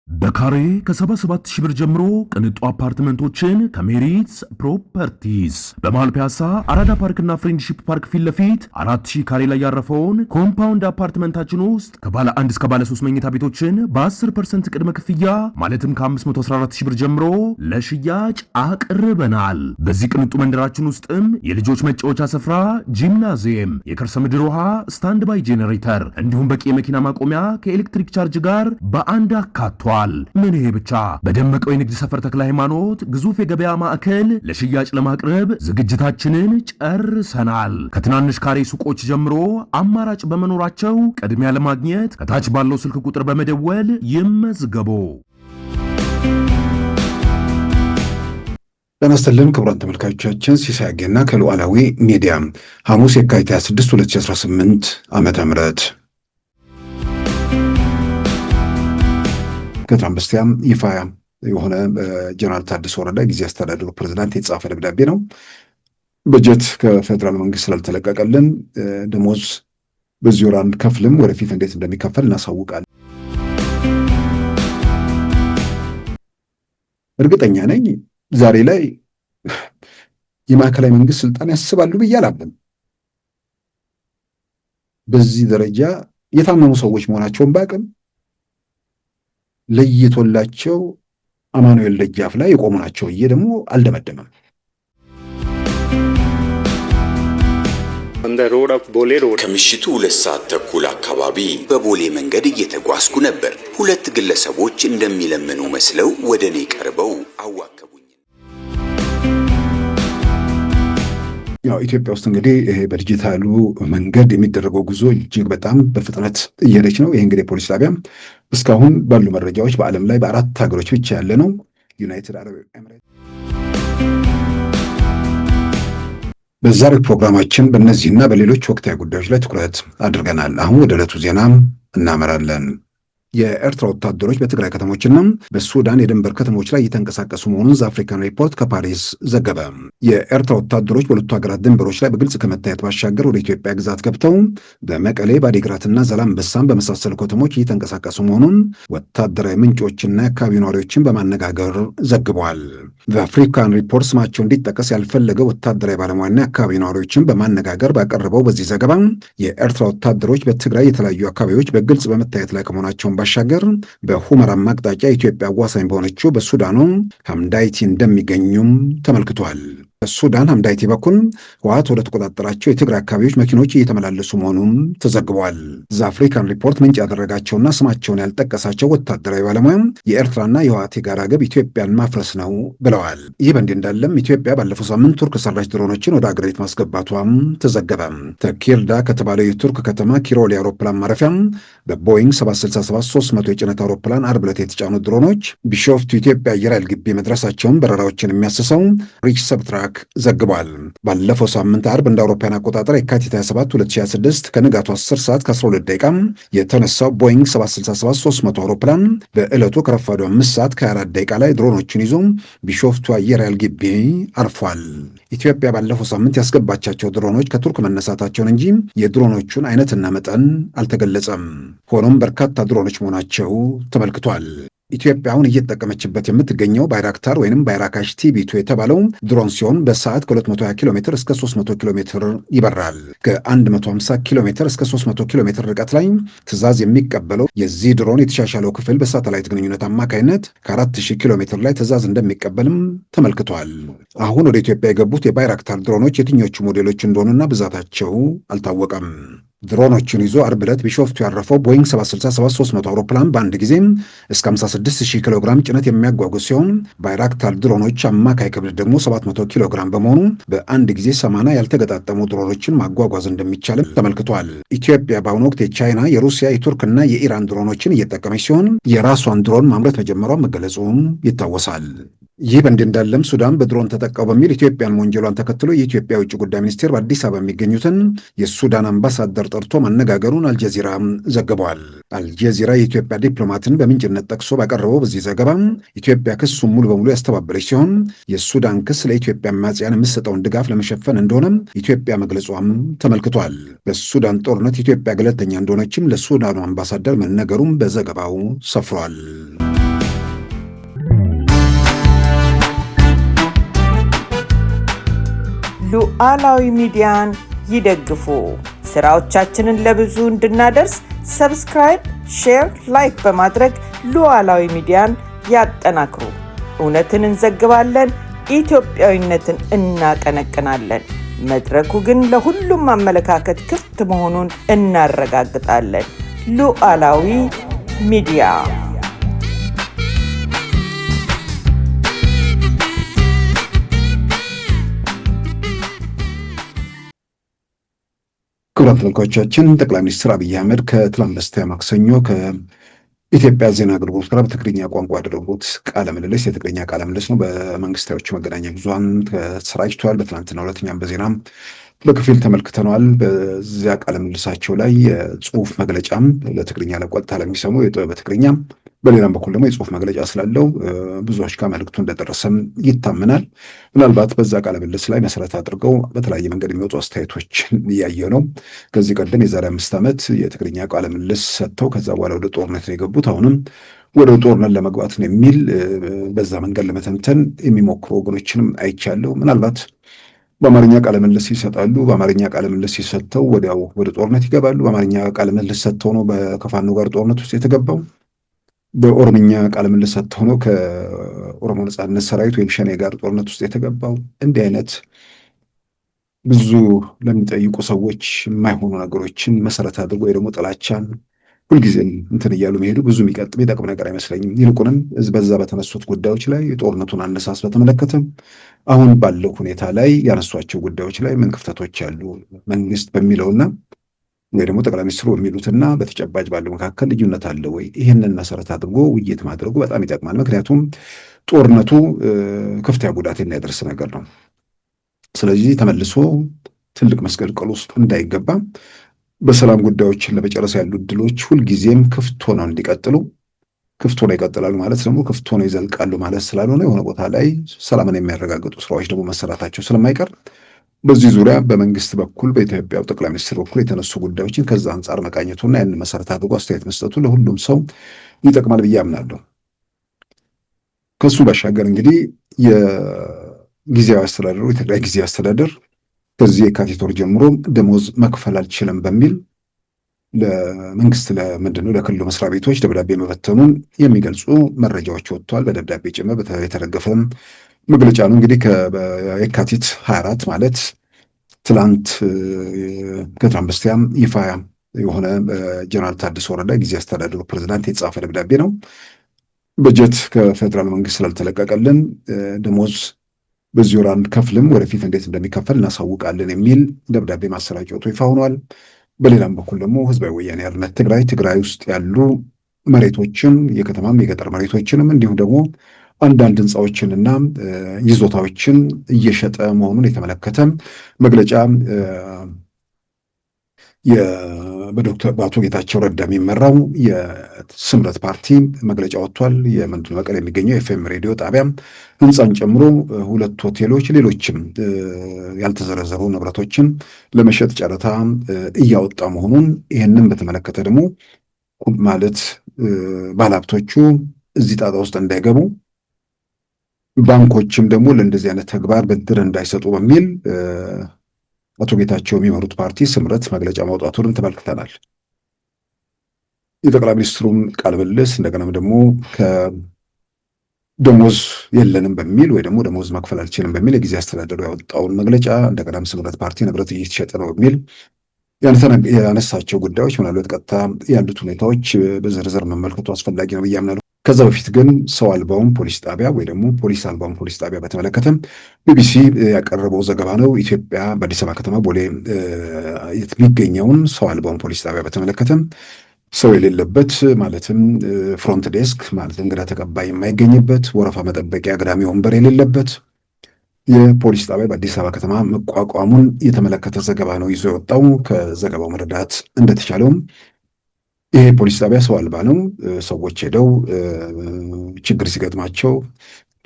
በካሬ ከ77 ሺህ ብር ጀምሮ ቅንጡ አፓርትመንቶችን ከሜሪትስ ፕሮፐርቲስ በመሃል ፒያሳ አራዳ ፓርክና ፍሬንድሺፕ ፓርክ ፊት ለፊት 4000 ካሬ ላይ ያረፈውን ኮምፓውንድ አፓርትመንታችን ውስጥ ከባለ 1 እስከ ባለ 3 መኝታ ቤቶችን በ10% ቅድመ ክፍያ ማለትም ከ514 ሺህ ብር ጀምሮ ለሽያጭ አቅርበናል። በዚህ ቅንጡ መንደራችን ውስጥም የልጆች መጫወቻ ስፍራ፣ ጂምናዚየም፣ የከርሰ ምድር ውሃ፣ ስታንድ ባይ ጄኔሬተር እንዲሁም በቂ የመኪና ማቆሚያ ከኤሌክትሪክ ቻርጅ ጋር በአንድ አካቷል። ምን ይሄ ብቻ! በደመቀው የንግድ ሰፈር ተክለ ሃይማኖት ግዙፍ የገበያ ማዕከል ለሽያጭ ለማቅረብ ዝግጅታችንን ጨርሰናል። ከትናንሽ ካሬ ሱቆች ጀምሮ አማራጭ በመኖራቸው ቅድሚያ ለማግኘት ከታች ባለው ስልክ ቁጥር በመደወል ይመዝገቡ። ለማስተላለፍ ክቡራን ተመልካቾቻችን ሲሳይ አጌና ከሉዓላዊ ሚዲያ ሐሙስ የካቲት 26 2018 ዓመተ ምህረት ከትናንት በስቲያ ይፋ የሆነ ጀነራል ታደሰ ወረደ ጊዜ አስተዳደሩ ፕሬዝዳንት የተጻፈ ደብዳቤ ነው። በጀት ከፌደራል መንግስት ስላልተለቀቀልን ደሞዝ በዚህ ወር አንከፍልም፣ ወደፊት እንዴት እንደሚከፈል እናሳውቃለን። እርግጠኛ ነኝ ዛሬ ላይ የማዕከላዊ መንግስት ስልጣን ያስባሉ ብዬ አላምንም። በዚህ ደረጃ የታመሙ ሰዎች መሆናቸውን ባቅም ለይቶላቸው አማኑኤል ደጃፍ ላይ የቆሙ ናቸው ብዬ ደግሞ አልደመደመም። ከምሽቱ 2 ሰዓት ተኩል አካባቢ በቦሌ መንገድ እየተጓዝኩ ነበር። 2 ግለሰቦች እንደሚለምኑ መስለው ወደ እኔ ቀርበው አዋከቡኝ። ያው ኢትዮጵያ ውስጥ እንግዲህ ይሄ በዲጂታሉ መንገድ የሚደረገው ጉዞ እጅግ በጣም በፍጥነት እየሄደች ነው። ይሄ እንግዲህ ፖሊስ ጣቢያ እስካሁን ባሉ መረጃዎች በዓለም ላይ በ4 ሀገሮች ብቻ ያለ ነው። ዩናይትድ አረብ ኤሚሬት። በዛሬው ፕሮግራማችን በእነዚህና በሌሎች ወቅታዊ ጉዳዮች ላይ ትኩረት አድርገናል። አሁን ወደ ዕለቱ ዜና እናመራለን። የኤርትራ ወታደሮች በትግራይ ከተሞችና በሱዳን የድንበር ከተሞች ላይ እየተንቀሳቀሱ መሆኑን ዘአፍሪካን ሪፖርት ከፓሪስ ዘገበ። የኤርትራ ወታደሮች በሁለቱ ሀገራት ድንበሮች ላይ በግልጽ ከመታየት ባሻገር ወደ ኢትዮጵያ ግዛት ገብተው በመቀሌ፣ በአዲግራትና ዛላምበሳም በመሳሰሉ ከተሞች እየተንቀሳቀሱ መሆኑን ወታደራዊ ምንጮችና የአካባቢው ነዋሪዎችን በማነጋገር ዘግቧል። ዘአፍሪካን ሪፖርት ስማቸው እንዲጠቀስ ያልፈለገ ወታደራዊ ባለሙያና የአካባቢው ነዋሪዎችን በማነጋገር ባቀረበው በዚህ ዘገባ የኤርትራ ወታደሮች በትግራይ የተለያዩ አካባቢዎች በግልጽ በመታየት ላይ ከመሆናቸው ባሻገር በሁመራም አቅጣጫ ኢትዮጵያ አዋሳኝ በሆነችው በሱዳኑ ሐምዳይቲ እንደሚገኙም ተመልክቷል። በሱዳን ሐምዳይቲ በኩል ህወሓት ወደ ተቆጣጠራቸው የትግራይ አካባቢዎች መኪኖች እየተመላለሱ መሆኑን ተዘግቧል። ዘአፍሪካን ሪፖርት ምንጭ ያደረጋቸውና ስማቸውን ያልጠቀሳቸው ወታደራዊ ባለሙያ የኤርትራና የህወሓት የጋራ ግብ ኢትዮጵያን ማፍረስ ነው ብለዋል። ይህ በእንዲህ እንዳለም ኢትዮጵያ ባለፈው ሳምንት ቱርክ ሰራሽ ድሮኖችን ወደ አገሪቱ ማስገባቷም ተዘገበ። ተኪርዳ ከተባለው የቱርክ ከተማ ኪሮሊ አውሮፕላን ማረፊያ በቦይንግ 767-300 የጭነት አውሮፕላን ዓርብ ዕለት የተጫኑ ድሮኖች ቢሾፍቱ ኢትዮጵያ አየር ኃይል ግቢ መድረሳቸውን በረራዎችን የሚያስሰው ሪች ሰብትራክ ዘግቧል። ባለፈው ሳምንት ዓርብ እንደ አውሮፓውያን አቆጣጠር የካቲት 27 2026 ከንጋቱ 10 ሰዓት ከ12 ደቂቃ የተነሳው ቦይንግ 767-300 አውሮፕላን በዕለቱ ከረፋዱ 5 ሰዓት ከ24 ደቂቃ ላይ ድሮኖችን ይዞ ቢሾፍቱ አየር ኃይል ግቢ አርፏል። ኢትዮጵያ ባለፈው ሳምንት ያስገባቻቸው ድሮኖች ከቱርክ መነሳታቸውን እንጂ የድሮኖቹን አይነትና መጠን አልተገለጸም። ሆኖም በርካታ ድሮኖች መሆናቸው ተመልክቷል። ኢትዮጵያ አሁን እየተጠቀመችበት የምትገኘው ባይራክታር ወይንም ባይራካሽ ቲቢቱ የተባለው ድሮን ሲሆን በሰዓት ከ220 ኪሎ ሜትር እስከ 300 ኪሎ ሜትር ይበራል። ከ150 ኪሎ ሜትር እስከ 300 ኪሎ ሜትር ርቀት ላይ ትዕዛዝ የሚቀበለው የዚህ ድሮን የተሻሻለው ክፍል በሳተላይት ግንኙነት አማካይነት ከ4000 ኪሎ ሜትር ላይ ትዕዛዝ እንደሚቀበልም ተመልክቷል። አሁን ወደ ኢትዮጵያ የገቡት የባይራክታር ድሮኖች የትኞቹ ሞዴሎች እንደሆኑና ብዛታቸው አልታወቀም። ድሮኖቹን ይዞ ዓርብ ዕለት ቢሾፍቱ ያረፈው ቦይንግ 767-300 አውሮፕላን በአንድ ጊዜ እስከ 56000 ኪሎ ግራም ጭነት የሚያጓጉዝ ሲሆን ባይራክታር ድሮኖች አማካይ ክብደት ደግሞ 700 ኪሎ ግራም በመሆኑ በአንድ ጊዜ 80 ያልተገጣጠሙ ድሮኖችን ማጓጓዝ እንደሚቻልም ተመልክቷል። ኢትዮጵያ በአሁኑ ወቅት የቻይና፣ የሩሲያ፣ የቱርክና የኢራን ድሮኖችን እየተጠቀመች ሲሆን የራሷን ድሮን ማምረት መጀመሯን መገለጹም ይታወሳል። ይህ በእንዲህ እንዳለም ሱዳን በድሮን ተጠቃው በሚል ኢትዮጵያን ወንጀሏን ተከትሎ የኢትዮጵያ የውጭ ጉዳይ ሚኒስቴር በአዲስ አበባ የሚገኙትን የሱዳን አምባሳደር ጠርቶ ማነጋገሩን አልጀዚራ ዘግበዋል። አልጀዚራ የኢትዮጵያ ዲፕሎማትን በምንጭነት ጠቅሶ ባቀረበው በዚህ ዘገባ ኢትዮጵያ ክሱን ሙሉ በሙሉ ያስተባበለች ሲሆን የሱዳን ክስ ለኢትዮጵያ አማጽያን የምትሰጠውን ድጋፍ ለመሸፈን እንደሆነም ኢትዮጵያ መግለጿም ተመልክቷል። በሱዳን ጦርነት ኢትዮጵያ ገለልተኛ እንደሆነችም ለሱዳኑ አምባሳደር መነገሩም በዘገባው ሰፍሯል። ሉዓላዊ ሚዲያን ይደግፉ። ስራዎቻችንን ለብዙ እንድናደርስ ሰብስክራይብ፣ ሼር፣ ላይክ በማድረግ ሉዓላዊ ሚዲያን ያጠናክሩ። እውነትን እንዘግባለን፣ ኢትዮጵያዊነትን እናቀነቅናለን። መድረኩ ግን ለሁሉም አመለካከት ክፍት መሆኑን እናረጋግጣለን። ሉዓላዊ ሚዲያ ክቡራን ተመልካቾቻችን ጠቅላይ ሚኒስትር አብይ አህመድ ከትላንት በስቲያ ማክሰኞ ከኢትዮጵያ ዜና አገልግሎት ጋር በትግርኛ ቋንቋ ያደረጉት ቃለ ምልልስ የትግርኛ ቃለ ምልልስ ነው። በመንግስታዊዎቹ መገናኛ ብዙሃን ተሰራጭተዋል። በትናንትናው ዕለት እኛም በዜናም በክፍል ተመልክተናል። በዚያ ቃለ ምልልሳቸው ላይ የጽሁፍ መግለጫም ለትግርኛ ለቆጣ ለሚሰሙ በትግርኛ በሌላም በኩል ደግሞ የጽሁፍ መግለጫ ስላለው ብዙዎች ጋር መልእክቱ እንደደረሰም ይታመናል። ምናልባት በዛ ቃለ ምልልስ ላይ መሰረት አድርገው በተለያየ መንገድ የሚወጡ አስተያየቶችን እያየ ነው። ከዚህ ቀደም የዛሬ 5 ዓመት የትግርኛ ቃለ ምልልስ ሰጥተው ከዛ በኋላ ወደ ጦርነት ነው የገቡት። አሁንም ወደ ጦርነት ለመግባት ነው የሚል በዛ መንገድ ለመተንተን የሚሞክሩ ወገኖችንም አይቻለሁ። ምናልባት በአማርኛ ቃለ ምልልስ ይሰጣሉ። በአማርኛ ቃለ ምልልስ ሲሰጠው ወዲያው ወደ ጦርነት ይገባሉ። በአማርኛ ቃለ ምልልስ ሰጥተው ነው ከፋኖ ጋር ጦርነት ውስጥ የተገባው። በኦሮምኛ ቃለ ምልልስ ሰጥተው ነው ከኦሮሞ ነጻነት ሰራዊት ወይም ሸኔ ጋር ጦርነት ውስጥ የተገባው። እንዲህ አይነት ብዙ ለሚጠይቁ ሰዎች የማይሆኑ ነገሮችን መሰረት አድርጎ ወይ ደግሞ ጥላቻን ሁልጊዜም እንትን እያሉ መሄዱ ብዙ የሚጠቅም ነገር አይመስለኝም። ይልቁንም በዛ በተነሱት ጉዳዮች ላይ የጦርነቱን አነሳስ በተመለከተ አሁን ባለው ሁኔታ ላይ ያነሷቸው ጉዳዮች ላይ ምን ክፍተቶች አሉ መንግስት በሚለውና ወይ ደግሞ ጠቅላይ ሚኒስትሩ በሚሉትና በተጨባጭ ባለው መካከል ልዩነት አለ ወይ? ይህንን መሰረት አድርጎ ውይይት ማድረጉ በጣም ይጠቅማል። ምክንያቱም ጦርነቱ ከፍተኛ ጉዳት የሚያደርስ ነገር ነው። ስለዚህ ተመልሶ ትልቅ መስቀልቅል ውስጥ እንዳይገባ በሰላም ጉዳዮችን ለመጨረስ ያሉ እድሎች ሁልጊዜም ክፍት ሆነው እንዲቀጥሉ፣ ክፍት ሆነው ይቀጥላሉ ማለት ደግሞ ክፍት ሆነው ይዘልቃሉ ማለት ስላልሆነ የሆነ ቦታ ላይ ሰላምን የሚያረጋግጡ ስራዎች ደግሞ መሰራታቸው ስለማይቀር በዚህ ዙሪያ በመንግስት በኩል በኢትዮጵያው ጠቅላይ ሚኒስትር በኩል የተነሱ ጉዳዮችን ከዛ አንጻር መቃኘቱና ያንን መሰረት አድርጎ አስተያየት መስጠቱ ለሁሉም ሰው ይጠቅማል ብዬ አምናለሁ። ከሱ ባሻገር እንግዲህ የጊዜያዊ አስተዳደሩ የትግራይ ጊዜያዊ አስተዳደር ከዚህ የካቲት ወር ጀምሮ ደሞዝ መክፈል አልችልም በሚል ለመንግስት ለምንድነው ለክልሉ መስሪያ ቤቶች ደብዳቤ መበተኑን የሚገልጹ መረጃዎች ወጥተዋል። በደብዳቤ ጭምር የተደገፈ መግለጫ ነው። እንግዲህ የካቲት 24 ማለት ትላንት ከትናንት በስቲያም ይፋ የሆነ ጀነራል ታደሰ ወረደ ጊዜ አስተዳደሩ ፕሬዝዳንት የተጻፈ ደብዳቤ ነው። በጀት ከፌደራል መንግስት ስላልተለቀቀልን ደሞዝ በዚህ ወር አንከፍልም፣ ወደፊት እንዴት እንደሚከፈል እናሳውቃለን የሚል ደብዳቤ ማሰራጨቱ ይፋ ሆኗል። በሌላም በኩል ደግሞ ህዝባዊ ወያኔ ሓርነት ትግራይ ውስጥ ያሉ መሬቶችን የከተማም የገጠር መሬቶችንም እንዲሁም ደግሞ አንዳንድ ህንፃዎችንና ይዞታዎችን እየሸጠ መሆኑን የተመለከተ መግለጫ በአቶ ጌታቸው ረዳ የሚመራው የስምረት ፓርቲ መግለጫ ወጥቷል። መቀሌ የሚገኘው ኤፍኤም ሬዲዮ ጣቢያ ህንፃን ጨምሮ 2 ሆቴሎች፣ ሌሎችም ያልተዘረዘሩ ንብረቶችን ለመሸጥ ጨረታ እያወጣ መሆኑን ይህንን በተመለከተ ደግሞ ማለት ባለሀብቶቹ እዚህ ጣጣ ውስጥ እንዳይገቡ ባንኮችም ደግሞ ለእንደዚህ አይነት ተግባር ብድር እንዳይሰጡ በሚል አቶ ጌታቸው የሚመሩት ፓርቲ ስምረት መግለጫ ማውጣቱንም ተመልክተናል። የጠቅላይ ሚኒስትሩን ቃለ ምልልስ እንደገናም ደግሞ ከደሞዝ የለንም በሚል ወይ ደግሞ ደሞዝ መክፈል አልችልም በሚል የጊዜ አስተዳደሩ ያወጣውን መግለጫ እንደገናም ስምረት ፓርቲ ንብረት እየተሸጠ ነው በሚል ያነሳቸው ጉዳዮች ምናልባት ቀጥታ ያሉት ሁኔታዎች በዝርዝር መመልከቱ አስፈላጊ ነው ብዬ አምናለሁ። ከዛ በፊት ግን ሰው አልባውን ፖሊስ ጣቢያ ወይ ደግሞ ፖሊስ አልባውን ፖሊስ ጣቢያ በተመለከተ ቢቢሲ ያቀረበው ዘገባ ነው። ኢትዮጵያ በአዲስ አበባ ከተማ ቦሌ የሚገኘውን ሰው አልባውን ፖሊስ ጣቢያ በተመለከተ ሰው የሌለበት ማለትም ፍሮንት ዴስክ ማለት እንግዳ ተቀባይ የማይገኝበት ወረፋ መጠበቂያ አግዳሚ ወንበር የሌለበት የፖሊስ ጣቢያ በአዲስ አበባ ከተማ መቋቋሙን የተመለከተ ዘገባ ነው ይዞ የወጣው። ከዘገባው መረዳት እንደተቻለውም ይሄ ፖሊስ ጣቢያ ሰው አልባ ነው። ሰዎች ሄደው ችግር ሲገጥማቸው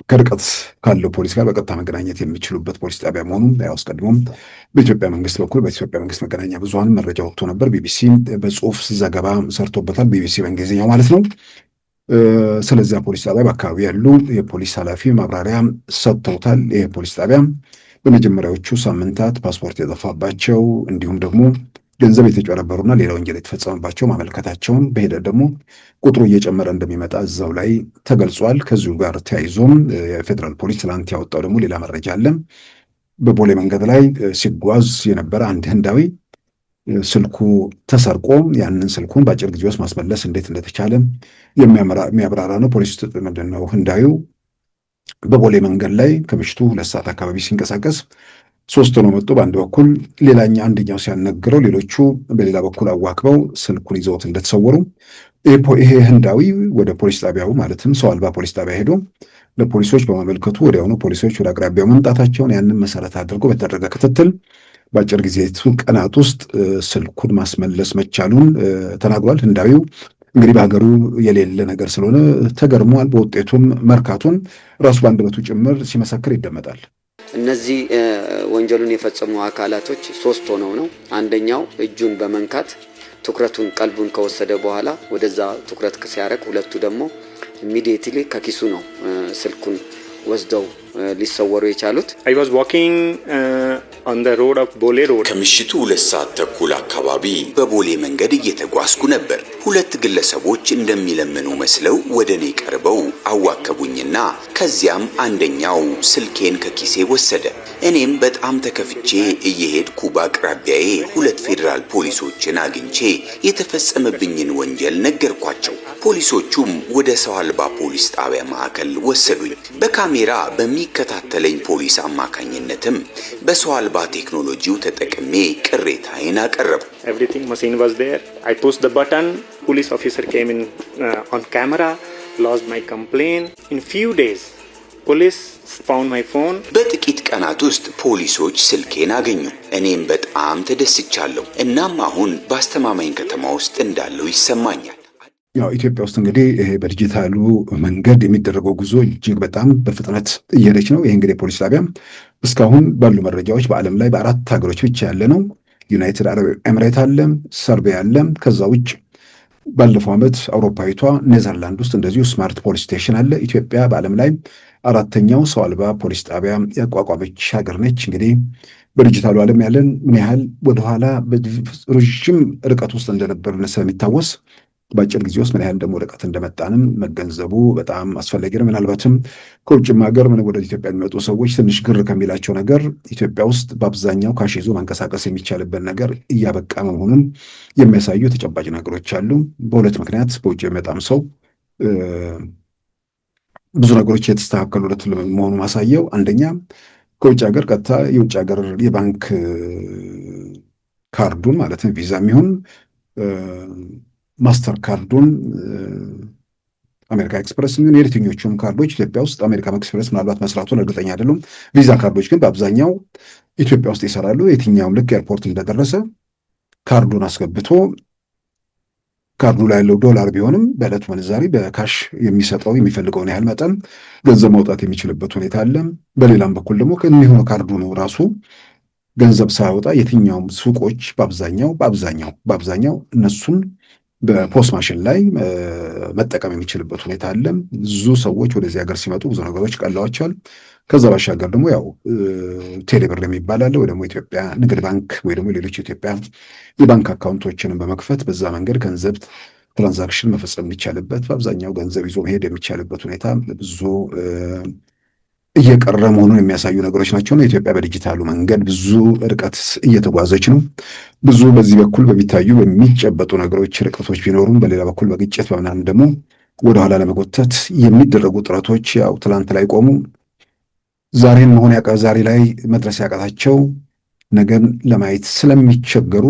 ከርቀት ካለው ፖሊስ ጋር በቀጥታ መገናኘት የሚችሉበት ፖሊስ ጣቢያ መሆኑን አስቀድሞም በኢትዮጵያ መንግስት በኩል በኢትዮጵያ መንግስት መገናኛ ብዙሃን መረጃ ወጥቶ ነበር። ቢቢሲ በጽሁፍ ዘገባ ሰርቶበታል። ቢቢሲ በእንግሊዝኛው ማለት ነው። ስለዚያ ፖሊስ ጣቢያ በአካባቢ ያሉ የፖሊስ ኃላፊ ማብራሪያ ሰጥተውታል። ይህ ፖሊስ ጣቢያ በመጀመሪያዎቹ ሳምንታት ፓስፖርት የጠፋባቸው እንዲሁም ደግሞ ገንዘብ የተጨረበሩና ሌላ ወንጀል የተፈጸመባቸው ማመልከታቸውን በሂደት ደግሞ ቁጥሩ እየጨመረ እንደሚመጣ እዛው ላይ ተገልጿል። ከዚሁ ጋር ተያይዞም የፌዴራል ፖሊስ ትላንት ያወጣው ደግሞ ሌላ መረጃ አለ። በቦሌ መንገድ ላይ ሲጓዝ የነበረ አንድ ህንዳዊ ስልኩ ተሰርቆ ያንን ስልኩን በአጭር ጊዜ ውስጥ ማስመለስ እንዴት እንደተቻለ የሚያብራራ ነው። ፖሊስ ምንድን ነው ህንዳዊው በቦሌ መንገድ ላይ ከምሽቱ 2 ሰዓት አካባቢ ሲንቀሳቀስ 3 ሆነው መጡ። በአንድ በኩል አንደኛው ሲያነግረው ሌሎቹ በሌላ በኩል አዋክበው ስልኩን ይዘውት እንደተሰወሩ ይሄ ህንዳዊ ወደ ፖሊስ ጣቢያው ማለትም ሰው አልባ ፖሊስ ጣቢያ ሄዶ ለፖሊሶች በማመልከቱ ወዲያውኑ ፖሊሶች ወደ አቅራቢያው መምጣታቸውን ያንን መሰረት አድርጎ በተደረገ ክትትል በአጭር ጊዜ ቀናት ውስጥ ስልኩን ማስመለስ መቻሉን ተናግሯል። ህንዳዊው እንግዲህ በሀገሩ የሌለ ነገር ስለሆነ ተገርሟል። በውጤቱም መርካቱን ራሱ በአንደበቱ ጭምር ሲመሰክር ይደመጣል። እነዚህ ወንጀሉን የፈጸሙ አካላቶች 3 ሆነው ነው። አንደኛው እጁን በመንካት ትኩረቱን ቀልቡን ከወሰደ በኋላ ወደዛ ትኩረት ሲያረግ፣ ሁለቱ ደግሞ ኢሚዲየትሊ ከኪሱ ነው ስልኩን ወስደው ሊሰወሩ የቻሉት። I was walking on the road of ቦሌ road ከምሽቱ 2 ሰዓት ተኩል አካባቢ በቦሌ መንገድ እየተጓዝኩ ነበር። 2 ግለሰቦች እንደሚለምኑ መስለው ወደ እኔ ቀርበው አዋከቡኝና ከዚያም አንደኛው ስልኬን ከኪሴ ወሰደ። እኔም በጣም ተከፍቼ እየሄድኩ በአቅራቢያዬ 2 ፌዴራል ፖሊሶችን አግኝቼ የተፈጸመብኝን ወንጀል ነገርኳቸው። ፖሊሶቹም ወደ ሰው አልባ ፖሊስ ጣቢያ ማዕከል ወሰዱኝ። በካሜራ በሚከታተለኝ ፖሊስ አማካኝነትም በሰው አልባ ቴክኖሎጂው ተጠቅሜ ቅሬታዬን አቀረብኩ። everything machine was there. I pushed the button, police officer came in on camera, lodged my complaint. In few days police found my phone. በጥቂት ቀናት ውስጥ ፖሊሶች ስልኬን አገኙ። እኔም በጣም ተደስቻለሁ። እናም አሁን በአስተማማኝ ከተማ ውስጥ እንዳለው ይሰማኛል። ያው ኢትዮጵያ ውስጥ እንግዲህ ይሄ በዲጂታሉ መንገድ የሚደረገው ጉዞ እጅግ በጣም በፍጥነት እየሄደች ነው። ይሄ እንግዲህ ፖሊስ ጣቢያ እስካሁን ባሉ መረጃዎች በዓለም ላይ በ4 ሀገሮች ብቻ ያለ ነው። ዩናይትድ አረብ ኤምሬት አለ፣ ሰርቢያ አለ። ከዛ ውጭ ባለፈው ዓመት አውሮፓዊቷ ኔዘርላንድ ውስጥ እንደዚሁ ስማርት ፖሊስ ስቴሽን አለ። ኢትዮጵያ በዓለም ላይ 4ኛው ሰው አልባ ፖሊስ ጣቢያ ያቋቋመች ሀገር ነች። እንግዲህ በዲጂታሉ ዓለም ያለን ምን ያህል ወደኋላ ረዥም ርቀት ውስጥ እንደነበርን ስለሚታወስ በአጭር ጊዜ ውስጥ ምን ያህል ደግሞ ርቀት እንደመጣንም መገንዘቡ በጣም አስፈላጊ ነው። ምናልባትም ከውጭም ሀገር ወደ ኢትዮጵያ የሚመጡ ሰዎች ትንሽ ግር ከሚላቸው ነገር ኢትዮጵያ ውስጥ በአብዛኛው ካሽ ይዞ መንቀሳቀስ የሚቻልበት ነገር እያበቃ መሆኑን የሚያሳዩ ተጨባጭ ነገሮች አሉ። በሁለት ምክንያት በውጭ የሚመጣም ሰው ብዙ ነገሮች የተስተካከሉለት መሆኑ ማሳየው፣ አንደኛ ከውጭ ሀገር ቀጥታ የውጭ ሀገር የባንክ ካርዱን ማለትም ቪዛ የሚሆን ማስተር ካርዱን አሜሪካ ኤክስፕረስ ምን የትኞቹም ካርዶች ኢትዮጵያ ውስጥ አሜሪካ ኤክስፕረስ ምናልባት መስራቱን እርግጠኛ አይደለም። ቪዛ ካርዶች ግን በአብዛኛው ኢትዮጵያ ውስጥ ይሰራሉ። የትኛውም ልክ ኤርፖርት እንደደረሰ ካርዱን አስገብቶ ካርዱ ላይ ያለው ዶላር ቢሆንም በዕለቱ ምንዛሪ በካሽ የሚሰጠው የሚፈልገውን ያህል መጠን ገንዘብ ማውጣት የሚችልበት ሁኔታ አለ። በሌላም በኩል ደግሞ ከሚሆነው ካርዱ ነው ራሱ ገንዘብ ሳያወጣ የትኛውም ሱቆች በአብዛኛው እነሱን በፖስት ማሽን ላይ መጠቀም የሚችልበት ሁኔታ አለ። ብዙ ሰዎች ወደዚህ ሀገር ሲመጡ ብዙ ነገሮች ቀለዋቸዋል። ከዛ ባሻገር ደግሞ ያው ቴሌብር የሚባል አለ ወይ ደግሞ ኢትዮጵያ ንግድ ባንክ ወይ ደግሞ ሌሎች ኢትዮጵያ የባንክ አካውንቶችንም በመክፈት በዛ መንገድ ገንዘብ ትራንዛክሽን መፈጸም የሚቻልበት በአብዛኛው ገንዘብ ይዞ መሄድ የሚቻልበት ሁኔታ ብዙ እየቀረ መሆኑን የሚያሳዩ ነገሮች ናቸው። ኢትዮጵያ በዲጂታሉ መንገድ ብዙ ርቀት እየተጓዘች ነው። ብዙ በዚህ በኩል በሚታዩ በሚጨበጡ ነገሮች ርቀቶች ቢኖሩም በሌላ በኩል በግጭት በምናምን ደግሞ ወደኋላ ለመጎተት የሚደረጉ ጥረቶች ያው ትላንት ላይ ቆሙ። ዛሬ ላይ መድረስ ያቃታቸው ነገን ለማየት ስለሚቸገሩ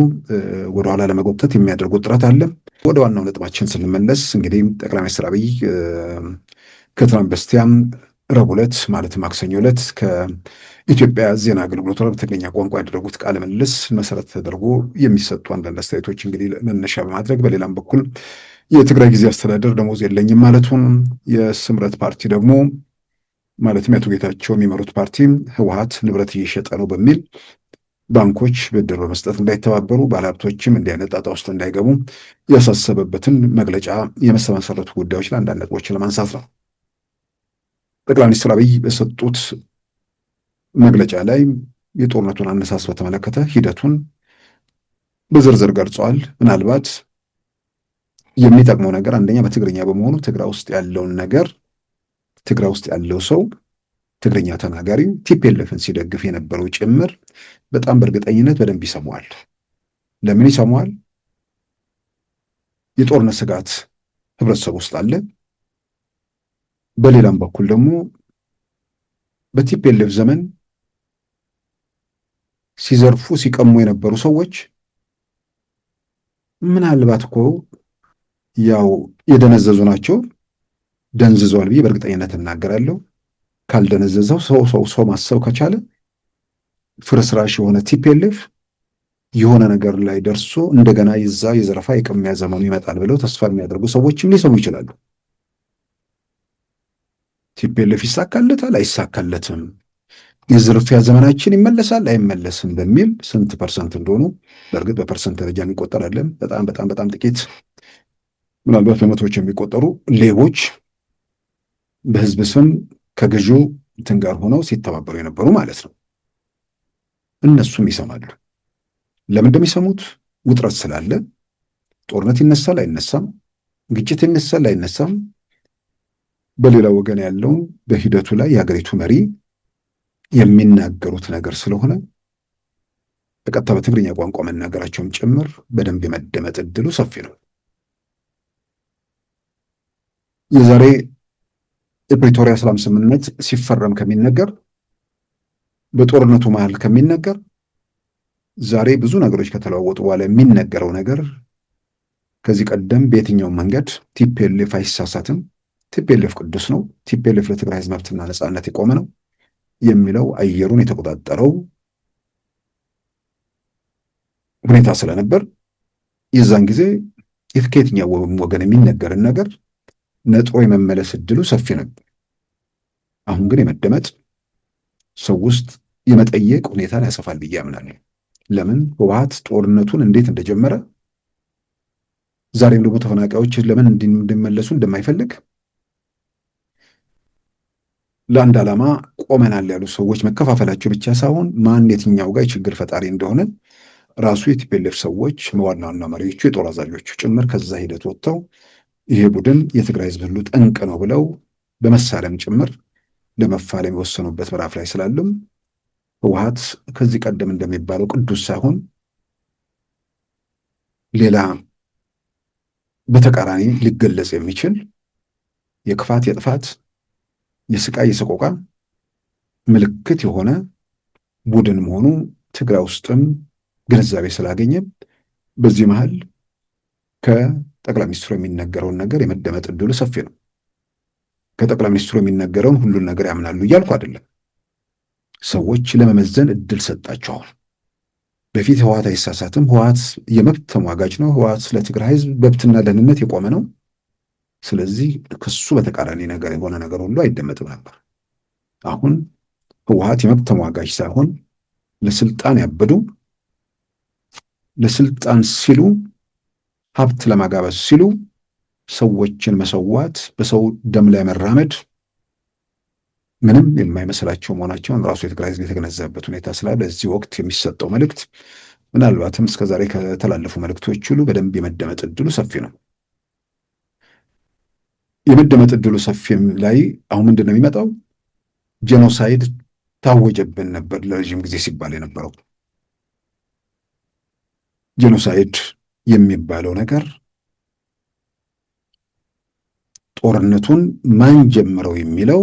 ወደኋላ ለመጎተት የሚያደርጉት ጥረት አለ። ወደ ዋናው ነጥባችን ስንመለስ እንግዲህ ጠቅላይ ሚኒስትር አብይ ከትናንት በስቲያም ረቡዕ ዕለት ማለት ማክሰኞ ዕለት ከኢትዮጵያ ዜና አገልግሎት በትግርኛ ቋንቋ ያደረጉት ቃለ ምልልስ መሰረት ተደርጎ የሚሰጡ አንዳንድ አስተያየቶች እንግዲህ መነሻ በማድረግ በሌላም በኩል የትግራይ ጊዜ አስተዳደር ደሞዝ የለኝም ማለቱን፣ የስምረት ፓርቲ ደግሞ ማለትም አቶ ጌታቸው የሚመሩት ፓርቲ ህወሓት ንብረት እየሸጠ ነው በሚል ባንኮች ብድር በመስጠት እንዳይተባበሩ፣ ባለሀብቶችም እንዲህ አይነት ጣጣ ውስጥ እንዳይገቡ ያሳሰበበትን መግለጫ የመሰረቱ ጉዳዮች ላይ አንዳንድ ነጥቦችን ለማንሳት ነው። ጠቅላይ ሚኒስትር አብይ በሰጡት መግለጫ ላይ የጦርነቱን አነሳስ በተመለከተ ሂደቱን በዝርዝር ገልጸዋል። ምናልባት የሚጠቅመው ነገር አንደኛ በትግርኛ በመሆኑ ትግራይ ውስጥ ያለውን ነገር ትግራይ ውስጥ ያለው ሰው ትግርኛ ተናጋሪው ቲፒኤልኤፍን ሲደግፍ የነበረው ጭምር በጣም በእርግጠኝነት በደንብ ይሰማዋል። ለምን ይሰማዋል? የጦርነት ስጋት ህብረተሰብ ውስጥ አለ። በሌላም በኩል ደግሞ በቲፒኤልኤፍ ዘመን ሲዘርፉ ሲቀሙ የነበሩ ሰዎች ምናልባት እኮ ያው የደነዘዙ ናቸው። ደንዝዘዋል ብዬ በእርግጠኝነት እናገራለሁ። ካልደነዘዘው ሰው ማሰብ ከቻለ ፍርስራሽ የሆነ ቲፒኤልኤፍ የሆነ ነገር ላይ ደርሶ እንደገና ይዛ የዘረፋ የቅሚያ ዘመኑ ይመጣል ብለው ተስፋ የሚያደርጉ ሰዎችም ሊሰሙ ይችላሉ። ቲፒኤልኤፍ ይሳካለታል አይሳካለትም፣ የዝርፊያ ዘመናችን ይመለሳል አይመለስም በሚል ስንት ፐርሰንት እንደሆኑ በእርግጥ በፐርሰንት ደረጃ የሚቆጠር አይደለም። በጣም በጣም በጣም ጥቂት ምናልባት በመቶዎች የሚቆጠሩ ሌቦች በህዝብ ስም ከገዢው እንትን ጋር ሆነው ሲተባበሩ የነበሩ ማለት ነው። እነሱም ይሰማሉ። ለምን እንደሚሰሙት ውጥረት ስላለ፣ ጦርነት ይነሳል አይነሳም፣ ግጭት ይነሳል አይነሳም፣ በሌላ ወገን ያለው በሂደቱ ላይ የሀገሪቱ መሪ የሚናገሩት ነገር ስለሆነ በቀጥታ በትግርኛ ቋንቋ መናገራቸውም ጭምር በደንብ የመደመጥ እድሉ ሰፊ ነው። የዛሬ የፕሪቶሪያ ሰላም ስምምነት ሲፈረም ከሚነገር በጦርነቱ መሃል ከሚነገር ዛሬ ብዙ ነገሮች ከተለዋወጡ በኋላ የሚነገረው ነገር ከዚህ ቀደም በየትኛውም መንገድ ቲፒኤልኤፍ አይሳሳትም፣ ቲፒኤልኤፍ ቅዱስ ነው፣ ቲፒኤልኤፍ ለትግራይ ህዝብ መብትና ነጻነት የቆመ ነው የሚለው አየሩን የተቆጣጠረው ሁኔታ ስለነበር የዛን ጊዜ ከየትኛው ወገን የሚነገርን ነገር ነጥሮ የመመለስ እድሉ ሰፊ ነበር። አሁን ግን የመደመጥ ሰው ውስጥ የመጠየቅ ሁኔታን ያሰፋል ብዬ አምናለሁ። ለምን ህወሓት ጦርነቱን እንዴት እንደጀመረ ዛሬም ደግሞ ተፈናቃዮች ለምን እንዲመለሱ እንደማይፈልግ ለአንድ ዓላማ ቆመናል ያሉ ሰዎች መከፋፈላቸው ብቻ ሳይሆን ማን የትኛው ጋር ችግር ፈጣሪ እንደሆነ ራሱ የቲፒኤልኤፍ ሰዎች ዋና ዋና መሪዎቹ የጦር አዛዦቹ ጭምር ከዛ ሂደት ወጥተው ይሄ ቡድን የትግራይ ህዝብ ሁሉ ጠንቅ ነው ብለው በመሳሪያም ጭምር ለመፋለም የወሰኑበት ምዕራፍ ላይ ስላለም ህወሓት ከዚህ ቀደም እንደሚባለው ቅዱስ ሳይሆን ሌላ በተቃራኒ ሊገለጽ የሚችል የክፋት የጥፋት የስቃይ የሰቆቃ ምልክት የሆነ ቡድን መሆኑ ትግራይ ውስጥም ግንዛቤ ስላገኘ በዚህ መሃል ከጠቅላይ ሚኒስትሩ የሚነገረውን ነገር የመደመጥ እድሉ ሰፊ ነው። ከጠቅላይ ሚኒስትሩ የሚነገረውን ሁሉን ነገር ያምናሉ እያልኩ አይደለም። ሰዎች ለመመዘን እድል ሰጣቸዋል። በፊት ህወሓት አይሳሳትም፣ ህወሓት የመብት ተሟጋጅ ነው፣ ህወሓት ለትግራይ ህዝብ መብትና ደህንነት የቆመ ነው፣ ስለዚህ ከሱ በተቃራኒ ነገር የሆነ ነገር ሁሉ አይደመጥም ነበር። አሁን ህወሓት የመብት ተሟጋጅ ሳይሆን ለስልጣን ያበዱ፣ ለስልጣን ሲሉ ሀብት ለማጋበስ ሲሉ ሰዎችን መሰዋት፣ በሰው ደም ላይ መራመድ ምንም የማይመስላቸው መሆናቸውን ራሱ የትግራይ ህዝብ የተገነዘበበት ሁኔታ ስላለ በዚህ ወቅት የሚሰጠው መልእክት ምናልባትም እስከዛሬ ከተላለፉ መልእክቶች ሁሉ በደንብ የመደመጥ እድሉ ሰፊ ነው። የመደመጥ እድሉ ሰፊ ላይ አሁን ምንድን ነው የሚመጣው? ጄኖሳይድ ታወጀብን ነበር ለረዥም ጊዜ ሲባል የነበረው። ጄኖሳይድ የሚባለው ነገር ጦርነቱን ማን ጀምረው የሚለው